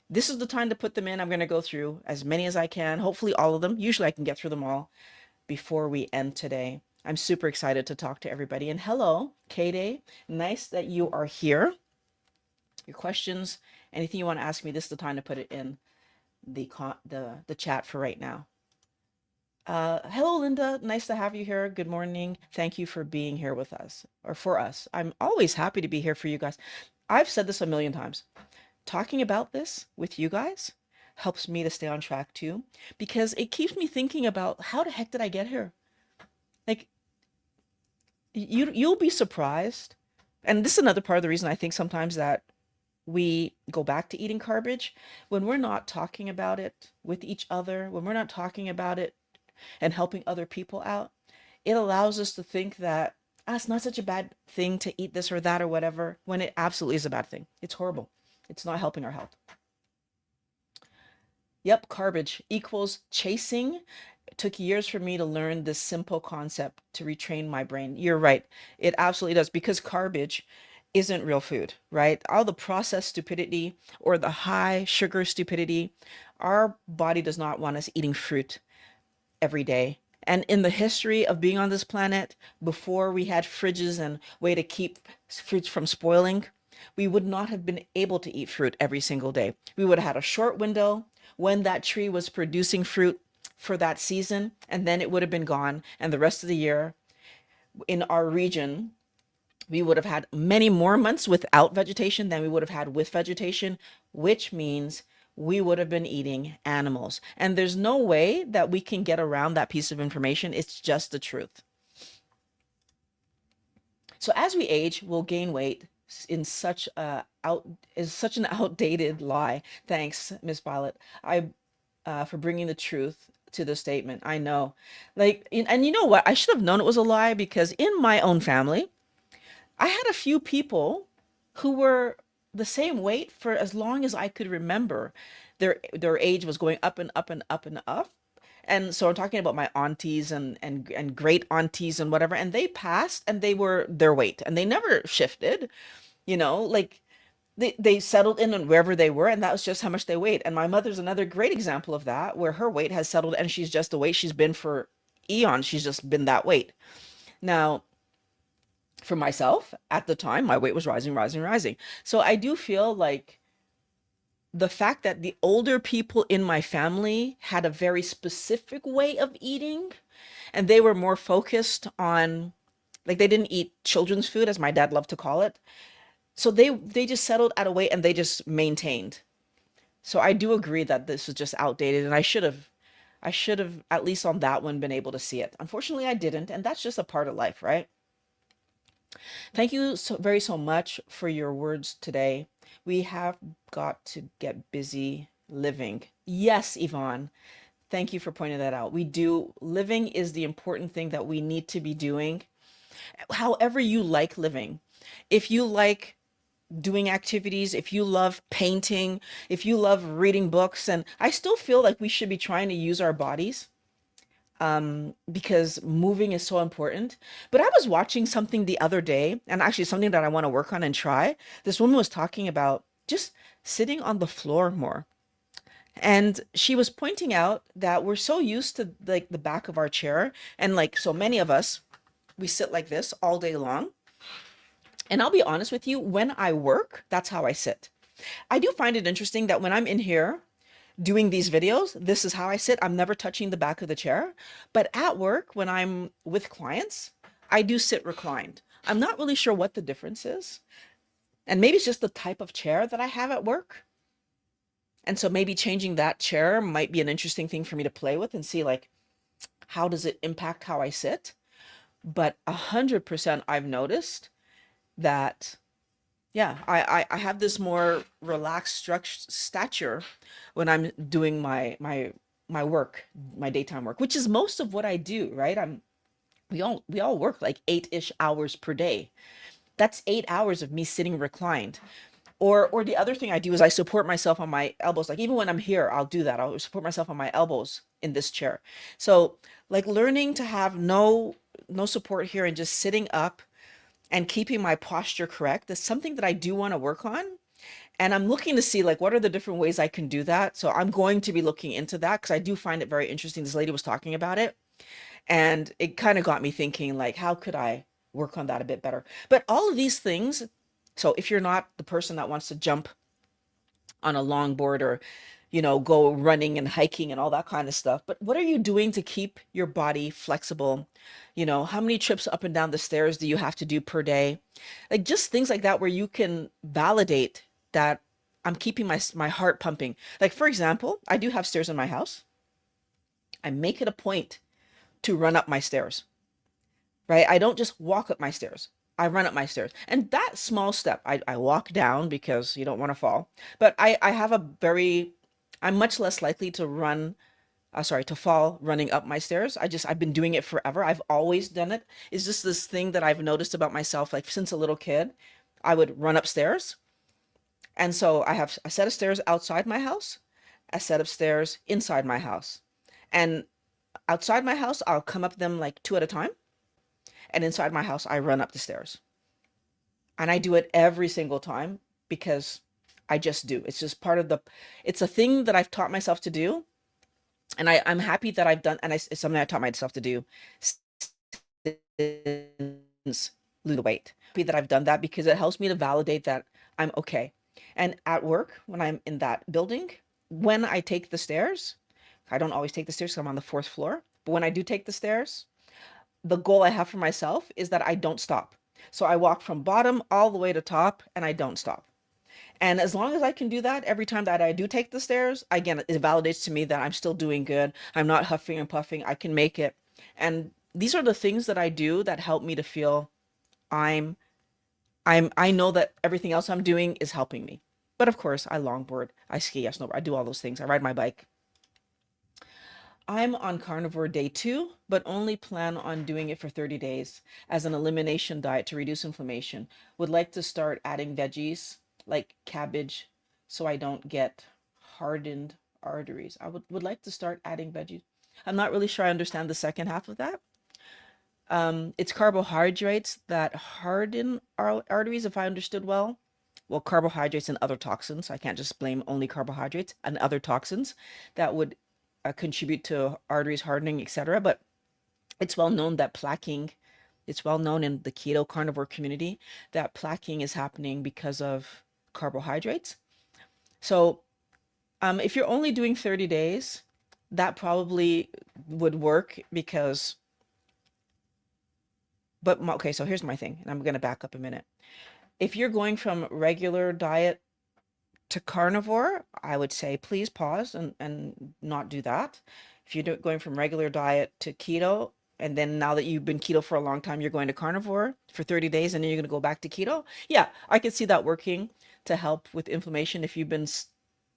Speaker 1: this is the time to put them in. I'm going to go through as many as I can, hopefully all of them. Usually I can get through them all before we end today. I'm super excited to talk to everybody. And hello, K-Day. Nice that you are here. Your questions, anything you want to ask me, this is the time to put it in the chat for right now. Hello, Linda. Nice to have you here. Good morning. Thank you for being here with us, or for us. I'm always happy to be here for you guys. I've said this a million times. Talking about this with you guys helps me to stay on track too, because it keeps me thinking about how the heck did I get here? Like you'll be surprised. And this is another part of the reason I think sometimes that we go back to eating garbage when we're not talking about it with each other, when we're not talking about it and helping other people out. It allows us to think that it's not such a bad thing to eat this or that or whatever, when it absolutely is a bad thing. It's horrible. It's not helping our health. Yep, garbage equals chasing. It took years for me to learn this simple concept to retrain my brain. You're right. It absolutely does, because garbage isn't real food, right? All the processed stupidity or the high sugar stupidity, our body does not want us eating fruit every day. And in the history of being on this planet, before we had fridges and way to keep fruits from spoiling, we would not have been able to eat fruit every single day. We would have had a short window when that tree was producing fruit for that season, and then it would have been gone. And the rest of the year in our region, we would have had many more months without vegetation than we would have had with vegetation, which means we would have been eating animals. And there's no way that we can get around that piece of information. It's just the truth. So as we age, we'll gain weight in such an outdated lie. Thanks, Miss Violet. For bringing the truth to the statement. I know. And you know what? I should have known it was a lie, because in my own family, I had a few people who were the same weight for as long as I could remember. Their age was going up and up and up and up. And so I'm talking about my aunties and great aunties and whatever, and they passed and they were their weight and they never shifted, like they settled in on wherever they were, and that was just how much they weighed. And my mother's another great example of that, where her weight has settled and she's just the weight she's been for eons. She's just been that weight. Now, for myself, at the time, my weight was rising, rising, rising. So I do feel like the fact that the older people in my family had a very specific way of eating, and they were more focused on, like, they didn't eat children's food, as my dad loved to call it. So they just settled at a weight and they just maintained. So I do agree that this is just outdated, and I should have at least on that one been able to see it. Unfortunately, I didn't, and that's just a part of life, right? Thank you so much for your words today. We have got to get busy living. Yes, Yvonne, thank you for pointing that out. We do. Living is the important thing that we need to be doing. However you like living. If you like doing activities, if you love painting, if you love reading books, and I still feel like we should be trying to use our bodies, because moving is so important. But I was watching something the other day, and actually something that I want to work on and try. This woman was talking about just sitting on the floor more. And she was pointing out that we're so used to like the back of our chair, and like so many of us, we sit like this all day long. And I'll be honest with you, when I work, that's how I sit. I do find it interesting that when I'm in here doing these videos, this is how I sit. I'm never touching the back of the chair. But at work, when I'm with clients, I do sit reclined. I'm not really sure what the difference is. And maybe it's just the type of chair that I have at work. And so maybe changing that chair might be an interesting thing for me to play with and see, like, how does it impact how I sit? But 100% I've noticed that, yeah, I have this more relaxed structure stature when I'm doing my work, my daytime work, which is most of what I do, right? We all work like 8-ish hours per day. That's 8 hours of me sitting reclined. Or the other thing I do is I support myself on my elbows. Like even when I'm here, I'll do that. I'll support myself on my elbows in this chair. So like learning to have no support here and just sitting up and keeping my posture correct is something that I do want to work on. And I'm looking to see like what are the different ways I can do that. So I'm going to be looking into that because I do find it very interesting. This lady was talking about it, and it kind of got me thinking like how could I work on that a bit better? But all of these things, so if you're not the person that wants to jump on a longboard or go running and hiking and all that kind of stuff, but what are you doing to keep your body flexible? How many trips up and down the stairs do you have to do per day? Like just things like that where you can validate that I'm keeping my heart pumping. Like for example, I do have stairs in my house. I make it a point to run up my stairs, right? I don't just walk up my stairs. I run up my stairs. And that small step, I walk down because you don't want to fall. But I have I'm much less likely to to fall running up my stairs. I've been doing it forever. I've always done it. It's just this thing that I've noticed about myself, like since a little kid, I would run upstairs. And so I have a set of stairs outside my house, a set of stairs inside my house. And outside my house, I'll come up them like two at a time. And inside my house, I run up the stairs. And I do it every single time because I just do. It's just it's a thing that I've taught myself to do. And I'm happy that I've done, and it's something I taught myself to do since lose the weight. Happy that I've done that because it helps me to validate that I'm okay. And at work, when I'm in that building, when I take the stairs, I don't always take the stairs because I'm on the fourth floor. But when I do take the stairs, the goal I have for myself is that I don't stop. So I walk from bottom all the way to top and I don't stop. And as long as I can do that every time that I do take the stairs, again, it validates to me that I'm still doing good. I'm not huffing and puffing. I can make it. And these are the things that I do that help me to feel I'm I know that everything else I'm doing is helping me. But of course, I longboard, I ski, I snowboard, I do all those things. I ride my bike. I'm on carnivore day 2, but only plan on doing it for 30 days as an elimination diet to reduce inflammation. Would like to start adding veggies like cabbage so I don't get hardened arteries. I would like to start adding veggies. I'm not really sure I understand the second half of that. It's carbohydrates that harden our arteries, if I understood well. Well, carbohydrates and other toxins. I can't just blame only carbohydrates and other toxins that would contribute to arteries hardening, etc. But it's well known that plaquing, it's well known in the keto carnivore community that plaquing is happening because of carbohydrates. So If you're only doing 30 days, that probably would work because, okay, so here's my thing, and I'm going to back up a minute. If you're going from regular diet to carnivore, I would say please pause and not do that. If you're going from regular diet to keto, and then now that you've been keto for a long time, you're going to carnivore for 30 days and then you're going to go back to keto. Yeah, I could see that working to help with inflammation if you've been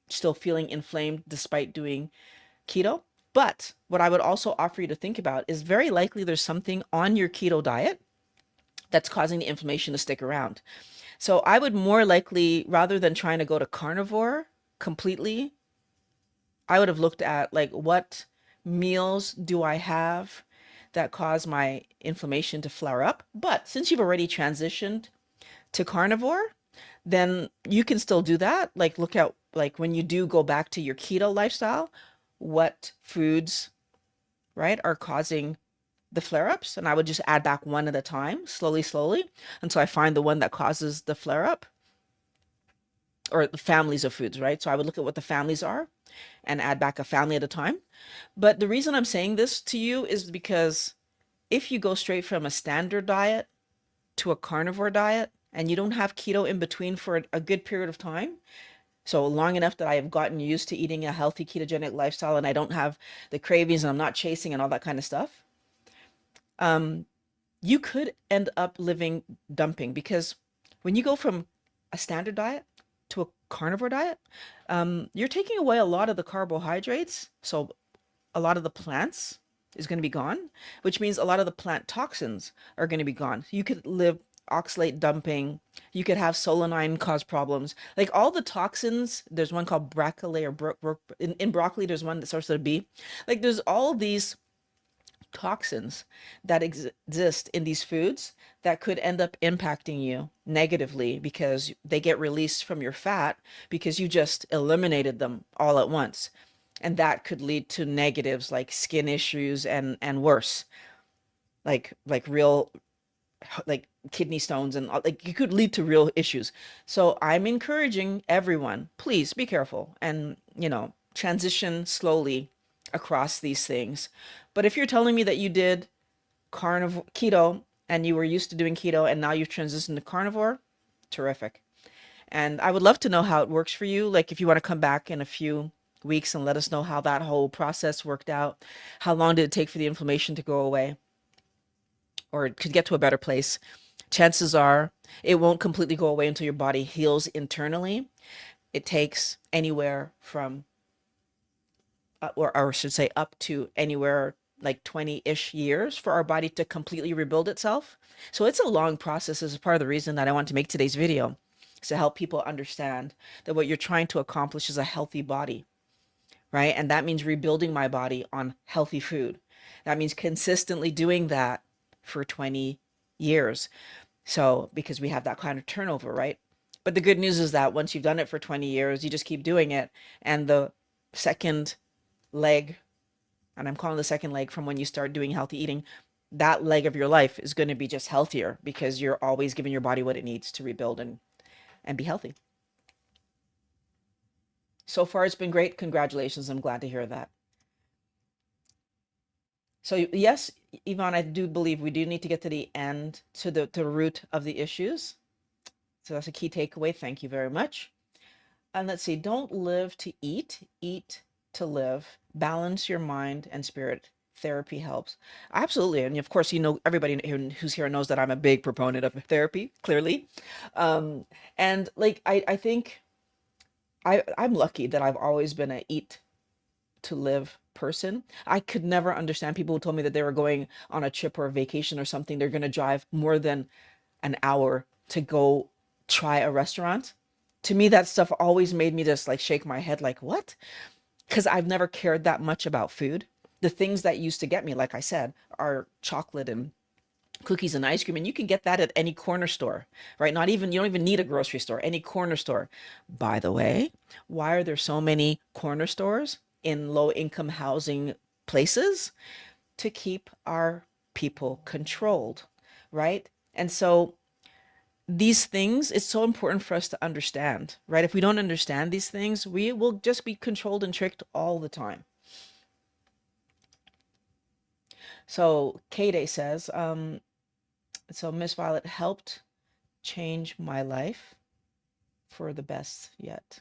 Speaker 1: still feeling inflamed despite doing keto. But what I would also offer you to think about is very likely there's something on your keto diet that's causing the inflammation to stick around. So I would more likely, rather than trying to go to carnivore completely, I would have looked at like what meals do I have that cause my inflammation to flare up. But since you've already transitioned to carnivore, then you can still do that. Like look at like when you do go back to your keto lifestyle, what foods, right, are causing the flare-ups, and I would just add back one at a time, slowly, slowly, until I find the one that causes the flare-up, or the families of foods, right? So I would look at what the families are and add back a family at a time. But the reason I'm saying this to you is because if you go straight from a standard diet to a carnivore diet and you don't have keto in between for a good period of time, so long enough that I have gotten used to eating a healthy ketogenic lifestyle and I don't have the cravings and I'm not chasing and all that kind of stuff, um, you could end up living dumping, because when you go from a standard diet to a carnivore diet, you're taking away a lot of the carbohydrates. So a lot of the plants is going to be gone, which means a lot of the plant toxins are going to be gone. You could live oxalate dumping. You could have solanine cause problems. Like all the toxins, there's one called broccoli or in broccoli, there's one that starts with a B. Like there's all these toxins that exist in these foods that could end up impacting you negatively because they get released from your fat because you just eliminated them all at once. And that could lead to negatives like skin issues and worse, like real like kidney stones and like it could lead to real issues. So I'm encouraging everyone, please be careful and, transition slowly across these things. But if you're telling me that you did carnivore keto and you were used to doing keto and now you've transitioned to carnivore, terrific. And I would love to know how it works for you. Like if you want to come back in a few weeks and let us know how that whole process worked out. How long did it take for the inflammation to go away or to get to a better place? Chances are it won't completely go away until your body heals internally. It takes anywhere from, or I should say up to anywhere like 20-ish years for our body to completely rebuild itself. So it's a long process. This is part of the reason that I want to make today's video, is to help people understand that what you're trying to accomplish is a healthy body, right? And that means rebuilding my body on healthy food. That means consistently doing that for 20 years. So, because we have that kind of turnover, right? But the good news is that once you've done it for 20 years, you just keep doing it. And the second leg, and I'm calling the second leg from when you start doing healthy eating, that leg of your life is going to be just healthier because you're always giving your body what it needs to rebuild and be healthy. So far, it's been great. Congratulations. I'm glad to hear that. So yes, Yvonne, I do believe we do need to get to the end, to the root of the issues. So that's a key takeaway. Thank you very much. And let's see, don't live to eat, eat to live. Balance your mind and spirit. Therapy helps. Absolutely. And of course, everybody who's here knows that I'm a big proponent of therapy, clearly. And like, I think I'm lucky that I've always been a eat to live person. I could never understand people who told me that they were going on a trip or a vacation or something. They're going to drive more than an hour to go try a restaurant. To me, that stuff always made me just like shake my head like, what? Because I've never cared that much about food. The things that used to get me, like I said, are chocolate and cookies and ice cream, and you can get that at any corner store, right? You don't even need a grocery store, any corner store. By the way, why are there so many corner stores in low income housing places? To keep our people controlled, right? And so these things, it's so important for us to understand, right? If we don't understand these things, we will just be controlled and tricked all the time. So Kate says, so Miss Violet helped change my life for the best yet.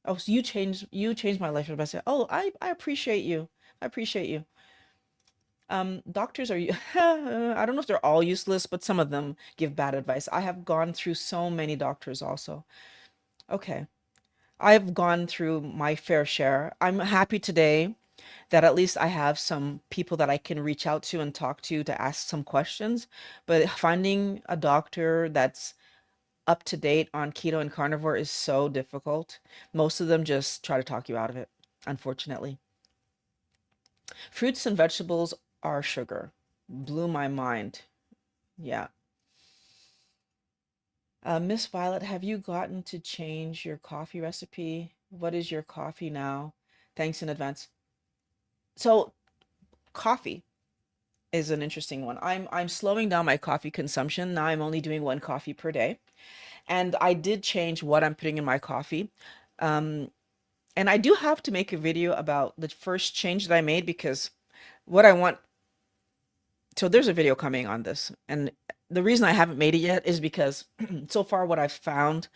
Speaker 1: Oh, so you changed my life for the best yet. Oh, I appreciate you. I appreciate you. Doctors are, I don't know if they're all useless, but some of them give bad advice. I have gone through so many doctors also. Okay. I've gone through my fair share. I'm happy today that at least I have some people that I can reach out to and talk to ask some questions. But finding a doctor that's up to date on keto and carnivore is so difficult. Most of them just try to talk you out of it, unfortunately. Fruits and vegetables are sugar. Blew my mind. Yeah. Miss Violet, have you gotten to change your coffee recipe? What is your coffee now? Thanks in advance. So, coffee is an interesting one. I'm slowing down my coffee consumption. Now I'm only doing one coffee per day. And I did change what I'm putting in my coffee. Um, and I do have to make a video about the first change that I made because what I want, so there's a video coming on this. And the reason I haven't made it yet is because so far what I've found,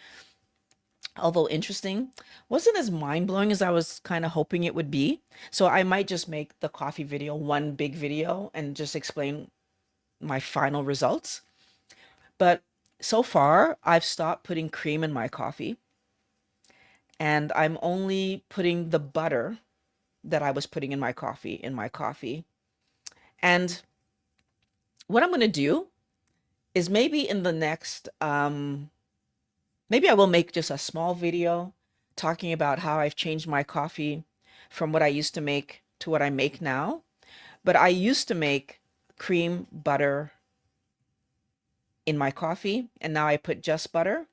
Speaker 1: although interesting, wasn't as mind-blowing as I was kind of hoping it would be. So I might just make the coffee video one big video and just explain my final results. But so far, I've stopped putting cream in my coffee and I'm only putting the butter that I was putting in my coffee. And what I'm going to do is maybe in the next, maybe I will make just a small video talking about how I've changed my coffee from what I used to make to what I make now. But I used to make cream butter in my coffee, and now I put just butter,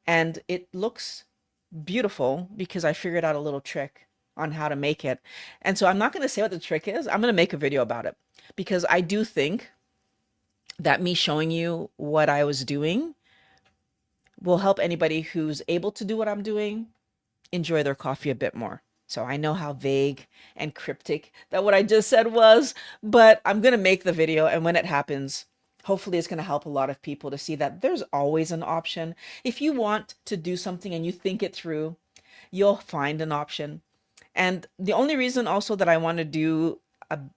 Speaker 1: and it looks beautiful because I figured out a little trick on how to make it. And so I'm not going to say what the trick is. I'm going to make a video about it because I do think that me showing you what I was doing will help anybody who's able to do what I'm doing enjoy their coffee a bit more. So I know how vague and cryptic that what I just said was, but I'm going to make the video. And when it happens, hopefully it's going to help a lot of people to see that there's always an option. If you want to do something and you think it through, you'll find an option. And the only reason also that I want to do,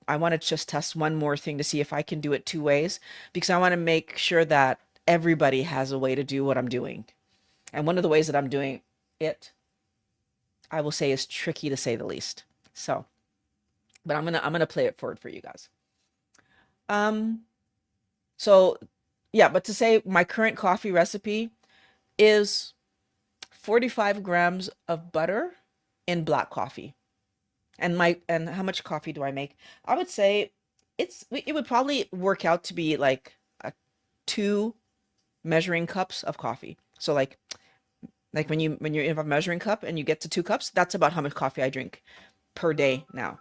Speaker 1: I want to just test one more thing to see if I can do it two ways, because I want to make sure that everybody has a way to do what I'm doing. And one of the ways that I'm doing it, I will say, is tricky to say the least. So, but I'm gonna play it forward for you guys. Um, so yeah, but to say my current coffee recipe is 45 grams of butter in black coffee. And how much coffee do I make? I would say it would probably work out to be like a 2 measuring cups of coffee. So like when you have a measuring cup and you get to 2 cups, that's about how much coffee I drink per day now.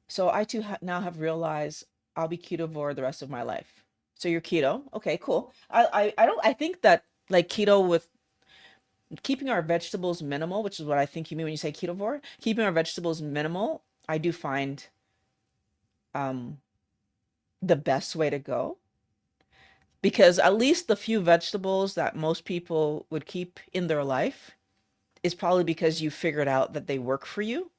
Speaker 1: So I too now have realized I'll be ketovore the rest of my life. So you're keto. Okay, cool. I don't, I think that like keto with keeping our vegetables minimal, which is what I think you mean when you say ketovore, keeping our vegetables minimal, I do find um the best way to go because at least the few vegetables that most people would keep in their life is probably because you figured out that they work for you.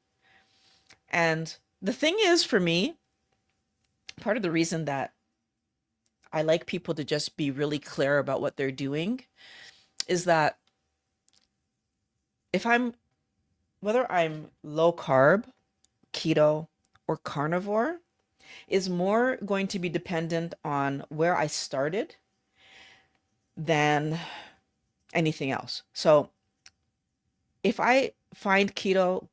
Speaker 1: And the thing is, for me, part of the reason that I like people to just be really clear about what they're doing is that if I'm, whether I'm low carb, keto, or carnivore, is more going to be dependent on where I started than anything else. So if I find keto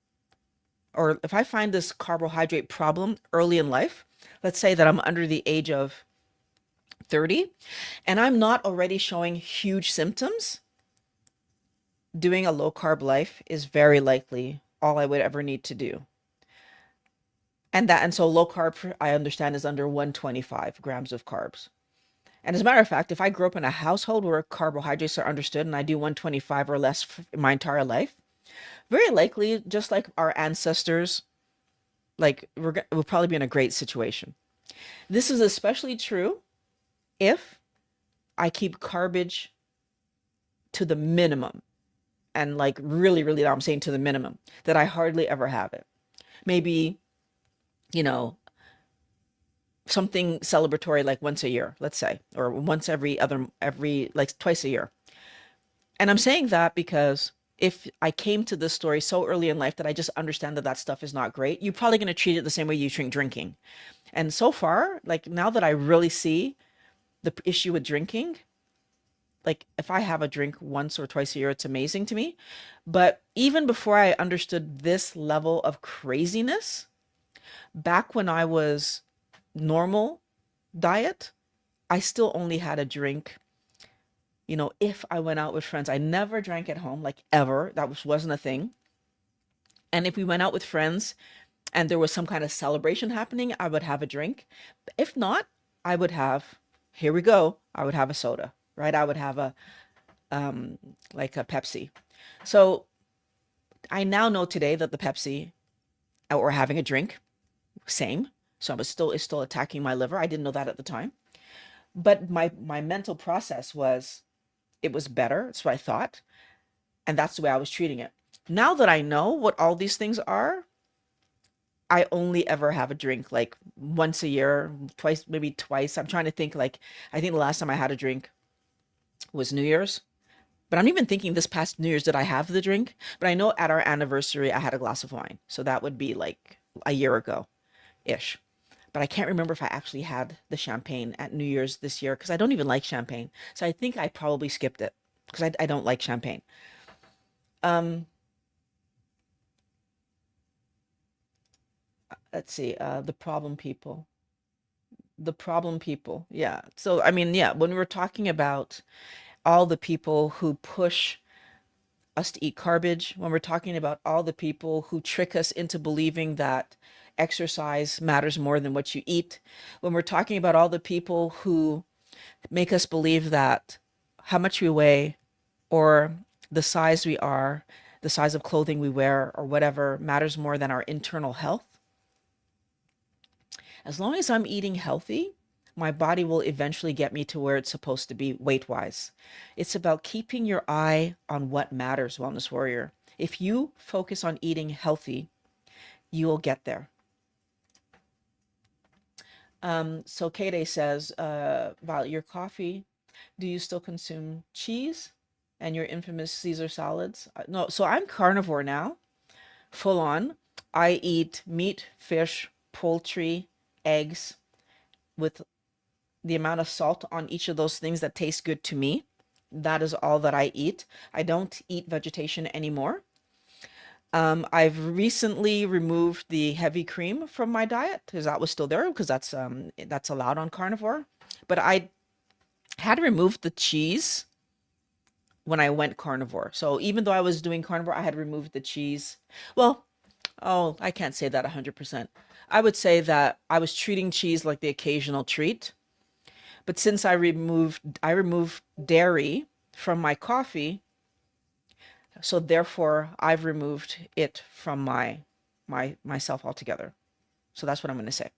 Speaker 1: or if I find this carbohydrate problem early in life, let's say that I'm under the age of 30 and I'm not already showing huge symptoms, doing a low carb life is very likely all I would ever need to do. And so low carb, I understand, is under 125 grams of carbs. And as a matter of fact, if I grew up in a household where carbohydrates are understood and I do 125 or less my entire life, very likely, just like our ancestors, like we'll probably be in a great situation. This is especially true if I keep garbage to the minimum, and like really, really, I'm saying to the minimum, that I hardly ever have it. Maybe, you know, something celebratory like once a year, let's say, or once every like twice a year. And I'm saying that because if I came to this story so early in life that I just understand that that stuff is not great, you're probably going to treat it the same way you treat drinking. And so far, like now that I really see the issue with drinking, like if I have a drink once or twice a year, it's amazing to me. But even before I understood this level of craziness, back when I was normal diet, I still only had a drink, if I went out with friends. I never drank at home, like ever. That wasn't a thing. And if we went out with friends and there was some kind of celebration happening, I would have a drink. If not, I would have, here we go, I would have a soda, right? I would have like a Pepsi. So I now know today that the Pepsi or having a drink, same. So it's still attacking my liver. I didn't know that at the time. But my mental process was it was better. That's what I thought. And that's the way I was treating it. Now that I know what all these things are, I only ever have a drink like once a year, twice, maybe twice. I'm trying to think like, I think the last time I had a drink was New Year's. But I'm even thinking this past New Year's, did I have the drink? But I know at our anniversary, I had a glass of wine. So that would be like a year ago ish. But I can't remember if I actually had the champagne at New Year's this year because I don't even like champagne. So I think I probably skipped it because I don't like champagne. Um, let's see. The problem people. The problem people. Yeah. So, I mean, yeah, when we're talking about all the people who push us to eat garbage, when we're talking about all the people who trick us into believing that exercise matters more than what you eat, when we're talking about all the people who make us believe that how much we weigh or the size we are, the size of clothing we wear, or whatever matters more than our internal health. As long as I'm eating healthy, my body will eventually get me to where it's supposed to be weight wise. It's about keeping your eye on what matters, Wellness Warrior. If you focus on eating healthy, you will get there. So Kate says, about your coffee, do you still consume cheese and your infamous Caesar salads? No, so I'm carnivore now, full on. I eat meat, fish, poultry, eggs with the amount of salt on each of those things that taste good to me. That is all that I eat. I don't eat vegetation anymore. I've recently removed the heavy cream from my diet because that was still there because that's allowed on carnivore. But I had removed the cheese when I went carnivore. So even though I was doing carnivore, I had removed the cheese. Well, oh, I can't say that 100%. I would say that I was treating cheese like the occasional treat. But since I removed dairy from my coffee, so therefore I've removed it from myself altogether. So that's what I'm going to say.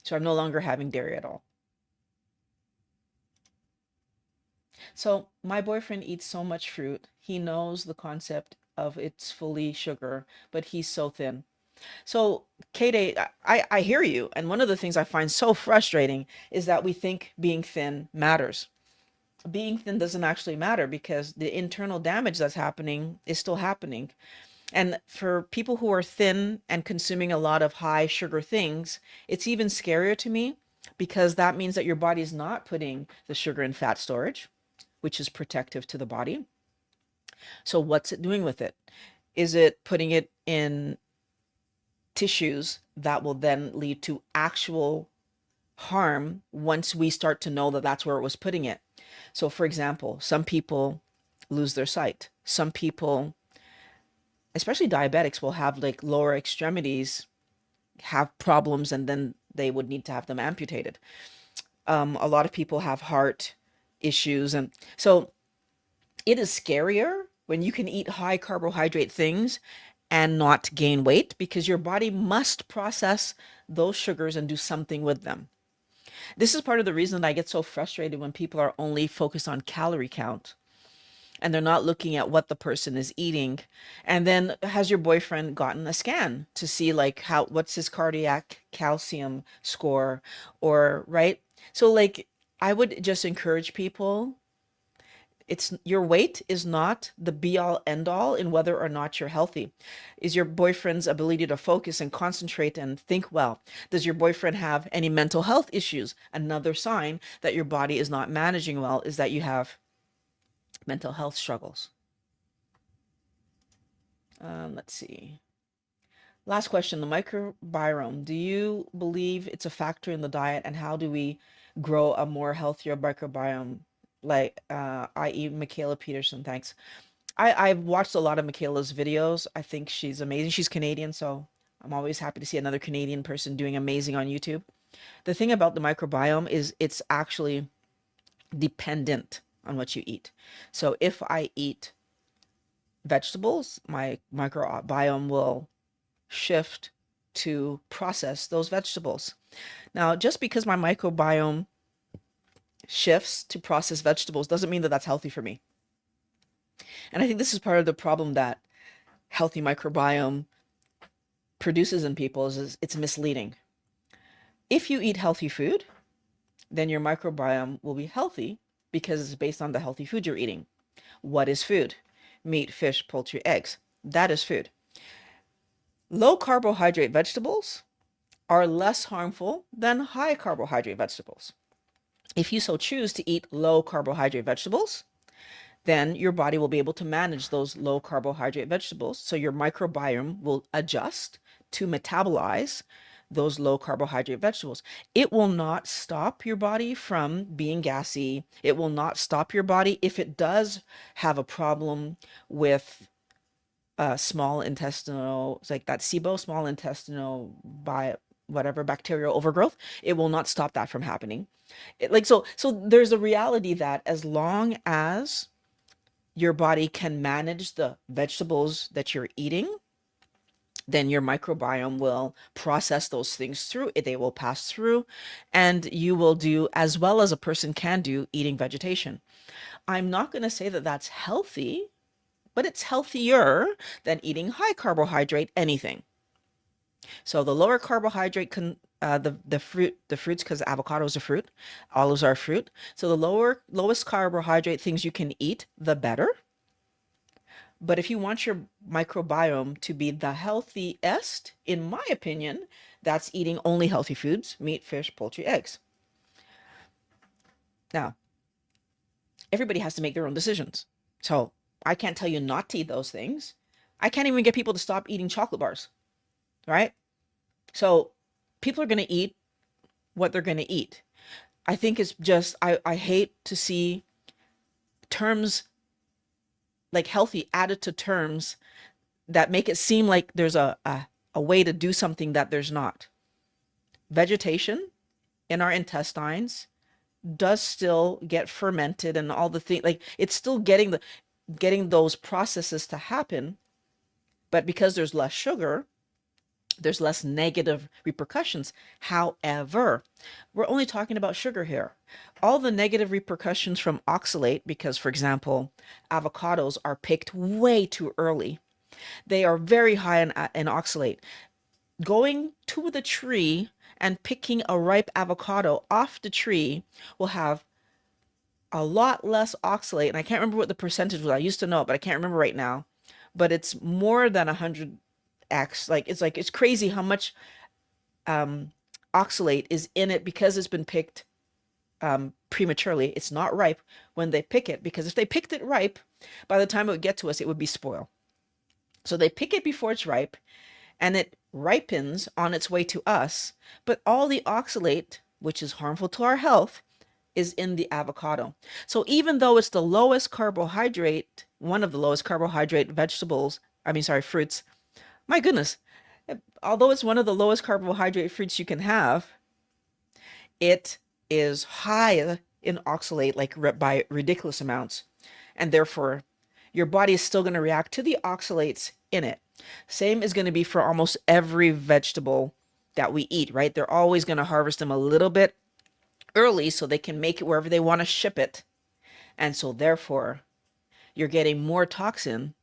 Speaker 1: So I'm no longer having dairy at all. So my boyfriend eats so much fruit. He knows the concept of it's fully sugar, but he's so thin. So, Kate, I hear you. And one of the things I find so frustrating is that we think being thin matters. Being thin doesn't actually matter because the internal damage that's happening is still happening. And for people who are thin and consuming a lot of high sugar things, it's even scarier to me because that means that your body is not putting the sugar in fat storage, which is protective to the body. So, what's it doing with it? Is it putting it in tissues that will then lead to actual harm once we start to know that that's where it was putting it? So, for example, some people lose their sight. Some people especially diabetics, will have like lower extremities have problems, and then they would need to have them amputated. A lot of people have heart issues, and so it is scarier when you can eat high carbohydrate things and not gain weight, because your body must process those sugars and do something with them. This is part of the reason that I get so frustrated when people are only focused on calorie count and they're not looking at what the person is eating. And then has your boyfriend gotten a scan to see like how what's his cardiac calcium score, or right? So like I would just encourage people, it's your weight is not the be all end all in whether or not you're healthy. Is your boyfriend's ability to focus and concentrate and think well? Does your boyfriend have any mental health issues? Another sign that your body is not managing well is that you have mental health struggles. Let's see. Last question, the microbiome. Do you believe it's a factor in the diet, and how do we grow a more healthier microbiome? Like, i.e. Michaela Peterson, thanks. I've watched a lot of Michaela's videos. I think she's amazing. She's Canadian, so I'm always happy to see another Canadian person doing amazing on YouTube. The thing about the microbiome is it's actually dependent on what you eat. So if I eat vegetables, my microbiome will shift to process those vegetables. Now, just because my microbiome shifts to process vegetables doesn't mean that that's healthy for me. And I think this is part of the problem that healthy microbiome produces in people is it's misleading. If you eat healthy food, then your microbiome will be healthy because it's based on the healthy food you're eating. What is food? Meat, fish, poultry, eggs. That is food. Low carbohydrate vegetables are less harmful than high carbohydrate vegetables. If you so choose to eat low carbohydrate vegetables, then your body will be able to manage those low carbohydrate vegetables. So your microbiome will adjust to metabolize those low carbohydrate vegetables. It will not stop your body from being gassy. It will not stop your body if it does have a problem with small intestinal, it's like that SIBO, small intestinal by whatever bacterial overgrowth. It will not stop that from happening. So there's a reality that as long as your body can manage the vegetables that you're eating, then your microbiome will process those things through. They will pass through, and you will do as well as a person can do eating vegetation. I'm not going to say that that's healthy, but it's healthier than eating high carbohydrate anything. So the lower carbohydrate the fruits, because avocado is a fruit, olives are a fruit. So the lowest carbohydrate things you can eat, the better. But if you want your microbiome to be the healthiest, in my opinion, that's eating only healthy foods, meat, fish, poultry, eggs. Now, everybody has to make their own decisions. So I can't tell you not to eat those things. I can't even get people to stop eating chocolate bars, right? So people are going to eat what they're going to eat. I think it's just, I hate to see terms like healthy added to terms that make it seem like there's a way to do something that there's not. Vegetation in our intestines does still get fermented and all the things, like it's still getting those processes to happen, but because there's less sugar, there's less negative repercussions. However, we're only talking about sugar here. All the negative repercussions from oxalate, because for example, avocados are picked way too early. They are very high in oxalate. Going to the tree and picking a ripe avocado off the tree will have a lot less oxalate. And I can't remember what the percentage was. I used to know it, but I can't remember right now. But it's more than 100x. It's crazy how much oxalate is in it because it's been picked prematurely. It's not ripe when they pick it, because if they picked it ripe, by the time it would get to us, it would be spoiled. So they pick it before it's ripe, and it ripens on its way to us. But all the oxalate, which is harmful to our health, is in the avocado. So even though it's the lowest carbohydrate, one of the lowest carbohydrate vegetables I mean, sorry, fruits. My goodness. Although it's one of the lowest carbohydrate fruits you can have, it is high in oxalate, like by ridiculous amounts. And therefore, your body is still going to react to the oxalates in it. Same is going to be for almost every vegetable that we eat, right? They're always going to harvest them a little bit early so they can make it wherever they want to ship it. And so, therefore, you're getting more toxin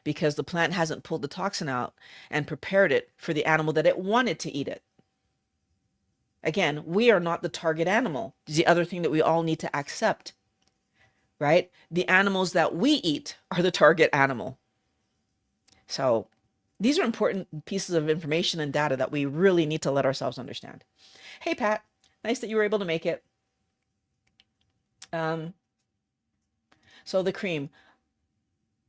Speaker 1: because the plant hasn't pulled the toxin out and prepared it for the animal that it wanted to eat it. Again, we are not the target animal. It's the other thing that we all need to accept, right? The animals that we eat are the target animal. So these are important pieces of information and data that we really need to let ourselves understand. Hey, Pat, nice that you were able to make it. So the cream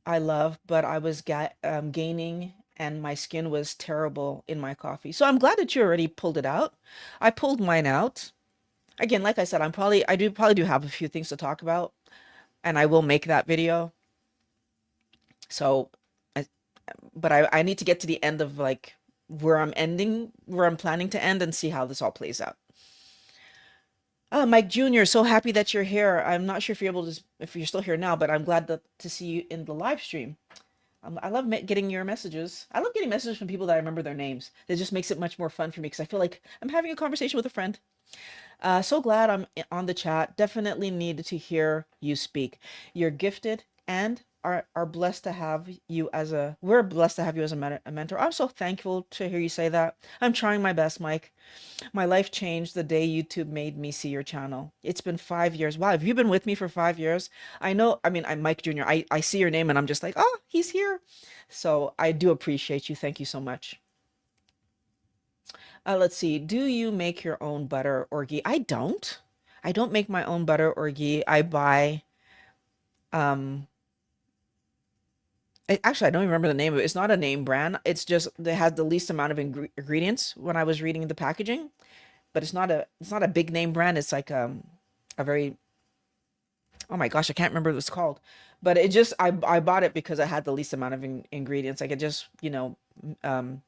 Speaker 1: I love, but I was gaining and my skin was terrible in my coffee. So I'm glad that you already pulled it out. I pulled mine out. Again, like I said, I do probably do have a few things to talk about, and I will make that video. So, but I need to get to the end of like where I'm planning to end and see how this all plays out. Mike Jr., so happy that you're here. I'm not sure if you're able to, if you're still here now, but I'm glad to see you in the live stream. I love getting your messages. I love getting messages from people that I remember their names. It just makes it much more fun for me because I feel like I'm having a conversation with a friend. So glad I'm on the chat. Definitely need to hear you speak. You're gifted and are blessed to have you as we're blessed to have you as a mentor. I'm so thankful to hear you say that. I'm trying my best, Mike. My life changed the day YouTube made me see your channel. It's been 5 years. Wow, have you been with me for 5 years? I know, I mean, I'm Mike Jr. I see your name and I'm just like, oh, he's here. So I do appreciate you. Thank you so much. Let's see. Do you make your own butter or ghee? I don't. I don't make my own butter or ghee. I buy, um, actually, I don't even remember the name of it. It's not a name brand. It's just, it has the least amount of ingredients when I was reading the packaging, but it's not a big name brand. It's like, a very, oh my gosh, I can't remember what it's called, but it just, I bought it because it had the least amount of ingredients. Like it just, um,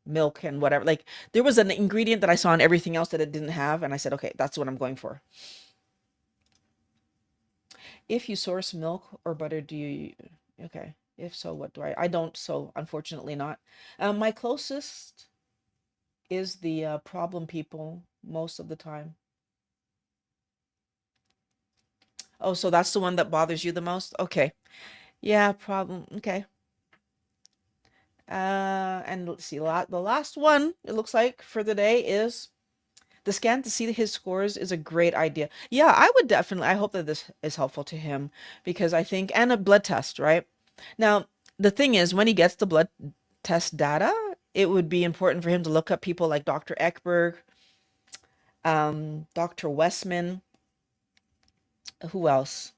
Speaker 1: milk and whatever. Like there was an ingredient that I saw in everything else that it didn't have, and I said, okay, that's what I'm going for. If you source milk or butter, do you? Okay. If so, what do I don't, so unfortunately not. My closest is the problem people most of the time. Oh, so that's the one that bothers you the most? Okay. Yeah, problem. Okay. And let's see, the last one it looks like for the day is the scan to see his scores is a great idea. Yeah, I would definitely, I hope that this is helpful to him because I think, and a blood test, right? Now, the thing is, when he gets the blood test data, it would be important for him to look up people like Dr. Ekberg, Dr. Westman, who else?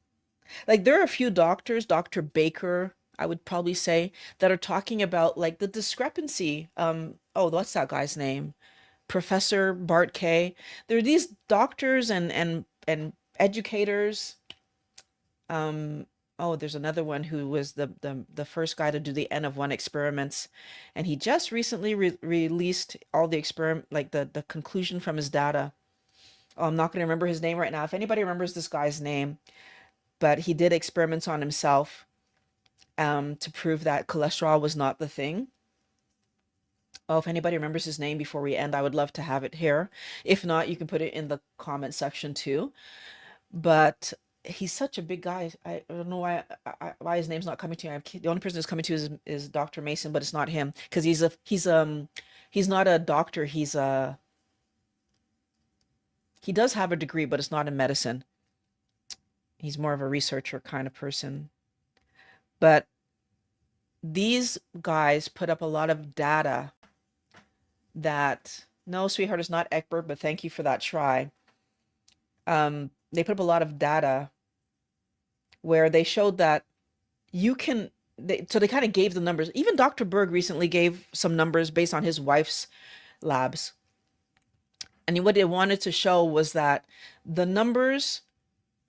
Speaker 1: Like there are a few doctors, Dr. Baker, I would probably say, that are talking about like the discrepancy. Oh, what's that guy's name? Professor Bart K. There are these doctors and educators. Oh, there's another one who was the first guy to do the N of one experiments, and he just recently released all the experiment, like the conclusion from his data. Oh, I'm not going to remember his name right now. If anybody remembers this guy's name, but he did experiments on himself to prove that cholesterol was not the thing. Oh, if anybody remembers his name before we end, I would love to have it here. If not, you can put it in the comment section too. But he's such a big guy. I don't know why his name's not coming to me. The only person who's coming to is Dr. Mason, but it's not him because he's not a doctor. He does have a degree, but it's not in medicine. He's more of a researcher kind of person. But these guys put up a lot of data that, no, sweetheart, it's not Eckberg, but thank you for that try. They put up a lot of data where they showed that you can, so they kind of gave the numbers. Even Dr. Berg recently gave some numbers based on his wife's labs. And what they wanted to show was that the numbers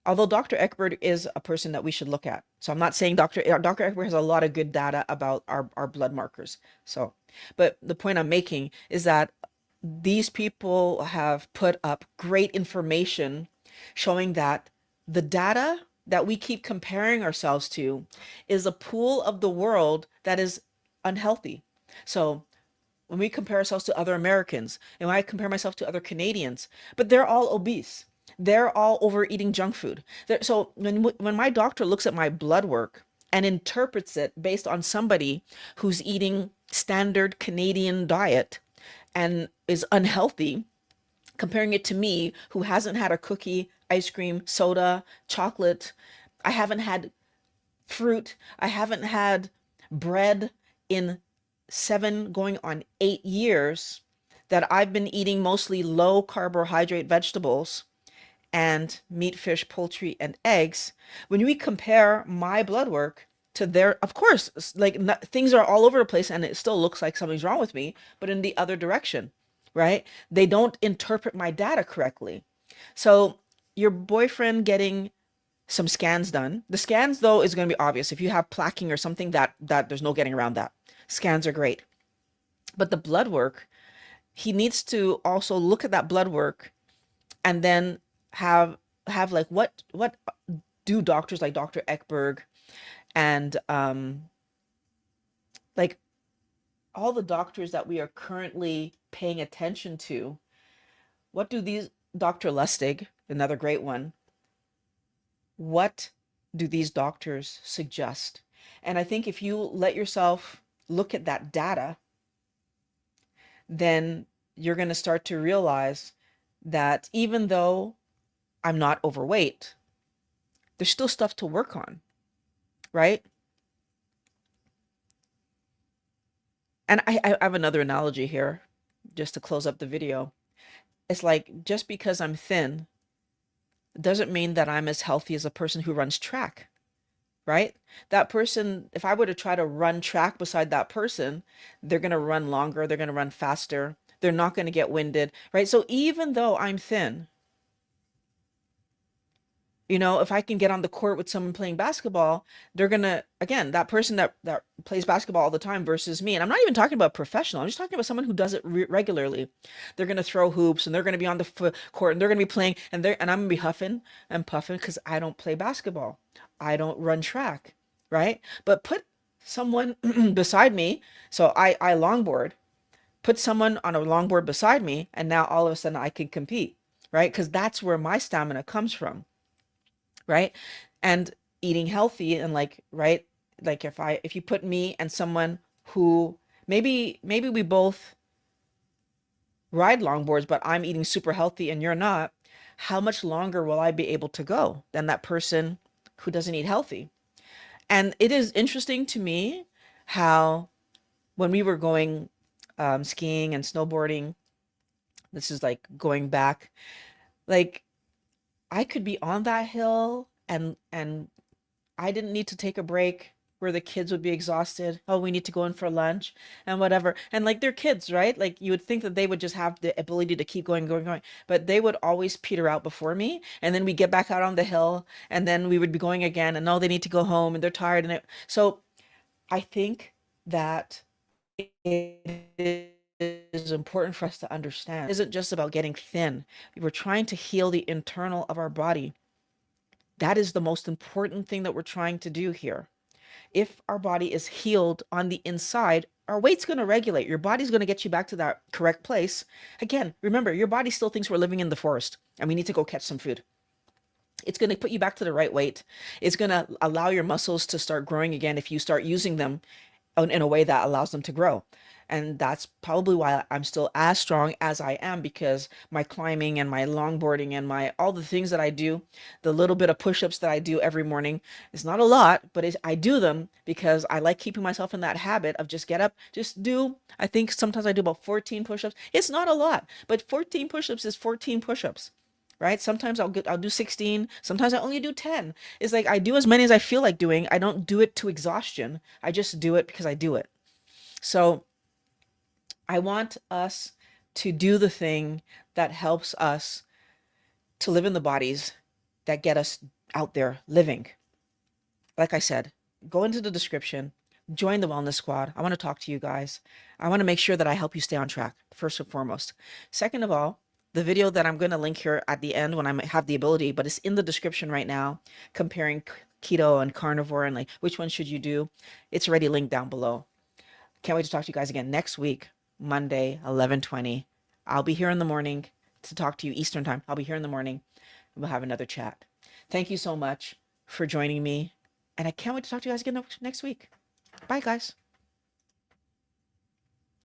Speaker 1: although Dr. Eckberg is a person that we should look at. So I'm not saying Dr. Eckberg has a lot of good data about our blood markers. So, but the point I'm making is that these people have put up great information showing that the data that we keep comparing ourselves to is a pool of the world that is unhealthy. So when we compare ourselves to other Americans, and when I compare myself to other Canadians, but they're all obese. They're all overeating junk food. So when my doctor looks at my blood work and interprets it based on somebody who's eating standard Canadian diet and is unhealthy, comparing it to me who hasn't had a cookie, ice cream, soda, chocolate, I haven't had fruit, I haven't had bread in 7 going on 8 years, that I've been eating mostly low carbohydrate vegetables and meat, fish, poultry, and eggs. When we compare my blood work to their, of course, like things are all over the place and it still looks like something's wrong with me, but in the other direction, right? They don't interpret my data correctly. So your boyfriend getting some scans done. The scans though is going to be obvious. If you have plaquing or something, that there's no getting around that. Scans are great. But the blood work, he needs to also look at that blood work and then have like what do doctors like Dr. Eckberg and like all the doctors that we are currently paying attention to, what do these, Dr. Lustig, another great one, what do these doctors suggest? And I think if you let yourself look at that data, then you're going to start to realize that even though I'm not overweight, there's still stuff to work on, right? And I have another analogy here just to close up the video. It's like just because I'm thin doesn't mean that I'm as healthy as a person who runs track, right? That person, if I were to try to run track beside that person, they're going to run longer, they're going to run faster, they're not going to get winded, right? So even though I'm thin, you know, if I can get on the court with someone playing basketball, they're gonna, again, that person that plays basketball all the time versus me, and I'm not even talking about professional. I'm just talking about someone who does it regularly. They're gonna throw hoops and they're gonna be on the court and they're gonna be playing and I'm gonna be huffing and puffing because I don't play basketball. I don't run track, right? But put someone beside me. So I longboard. Put someone on a longboard beside me, and now all of a sudden I can compete, right? Because that's where my stamina comes from, right? And eating healthy and like, right? Like if you put me and someone who maybe we both ride longboards, but I'm eating super healthy and you're not, how much longer will I be able to go than that person who doesn't eat healthy? And it is interesting to me how when we were going skiing and snowboarding, this is like going back, like I could be on that hill and I didn't need to take a break where the kids would be exhausted. Oh, we need to go in for lunch and whatever. And like they're kids, right? Like you would think that they would just have the ability to keep going, going, going. But they would always peter out before me. And then we get back out on the hill and then we would be going again. And no, they need to go home and they're tired. So I think that it is important for us to understand. It isn't just about getting thin. We're trying to heal the internal of our body. That is the most important thing that we're trying to do here. If our body is healed on the inside, our weight's going to regulate. Your body's going to get you back to that correct place. Again, remember, your body still thinks we're living in the forest and we need to go catch some food. It's going to put you back to the right weight. It's going to allow your muscles to start growing again if you start using them in a way that allows them to grow. And that's probably why I'm still as strong as I am, because my climbing and my longboarding and my all the things that I do, the little bit of push-ups that I do every morning, it's not a lot, but I do them because I like keeping myself in that habit of just get up, just do, I think sometimes I do about 14 push-ups. It's not a lot, but 14 push-ups is 14 push-ups. Right? Sometimes I'll do 16, sometimes I only do 10. It's like I do as many as I feel like doing. I don't do it to exhaustion. I just do it because I do it. So I want us to do the thing that helps us to live in the bodies that get us out there living. Like I said, go into the description, join the Wellness Squad. I want to talk to you guys. I want to make sure that I help you stay on track, first and foremost. Second of all, the video that I'm going to link here at the end when I have the ability, but it's in the description right now, comparing keto and carnivore and like which one should you do. It's already linked down below. Can't wait to talk to you guys again next week, Monday, 11:20. I'll be here in the morning to talk to you Eastern time. I'll be here in the morning. We'll have another chat. Thank you so much for joining me. And I can't wait to talk to you guys again next week. Bye, guys.